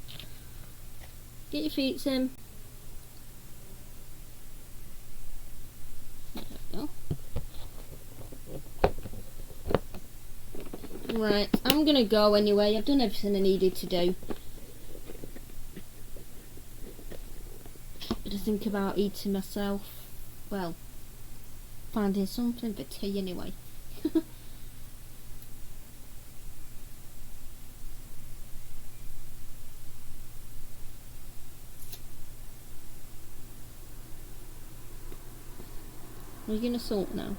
Get your feet in. There we go. Right, I'm gonna go anyway. I've done everything I needed to do. I just think about eating myself. Well, finding something for tea anyway. Are you gonna salt now?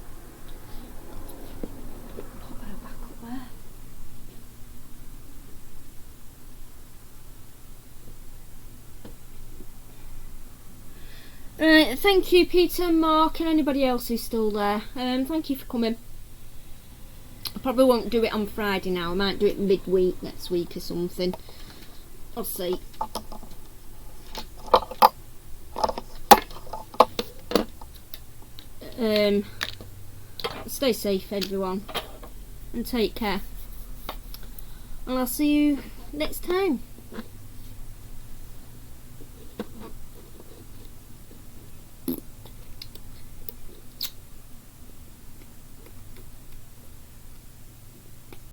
Pop her back up there. Right, thank you, Peter, Mark, and anybody else who's still there. Thank you for coming. I probably won't do it on Friday now. I might do it midweek next week or something. I'll see. Stay safe, everyone, and take care. And I'll see you next time.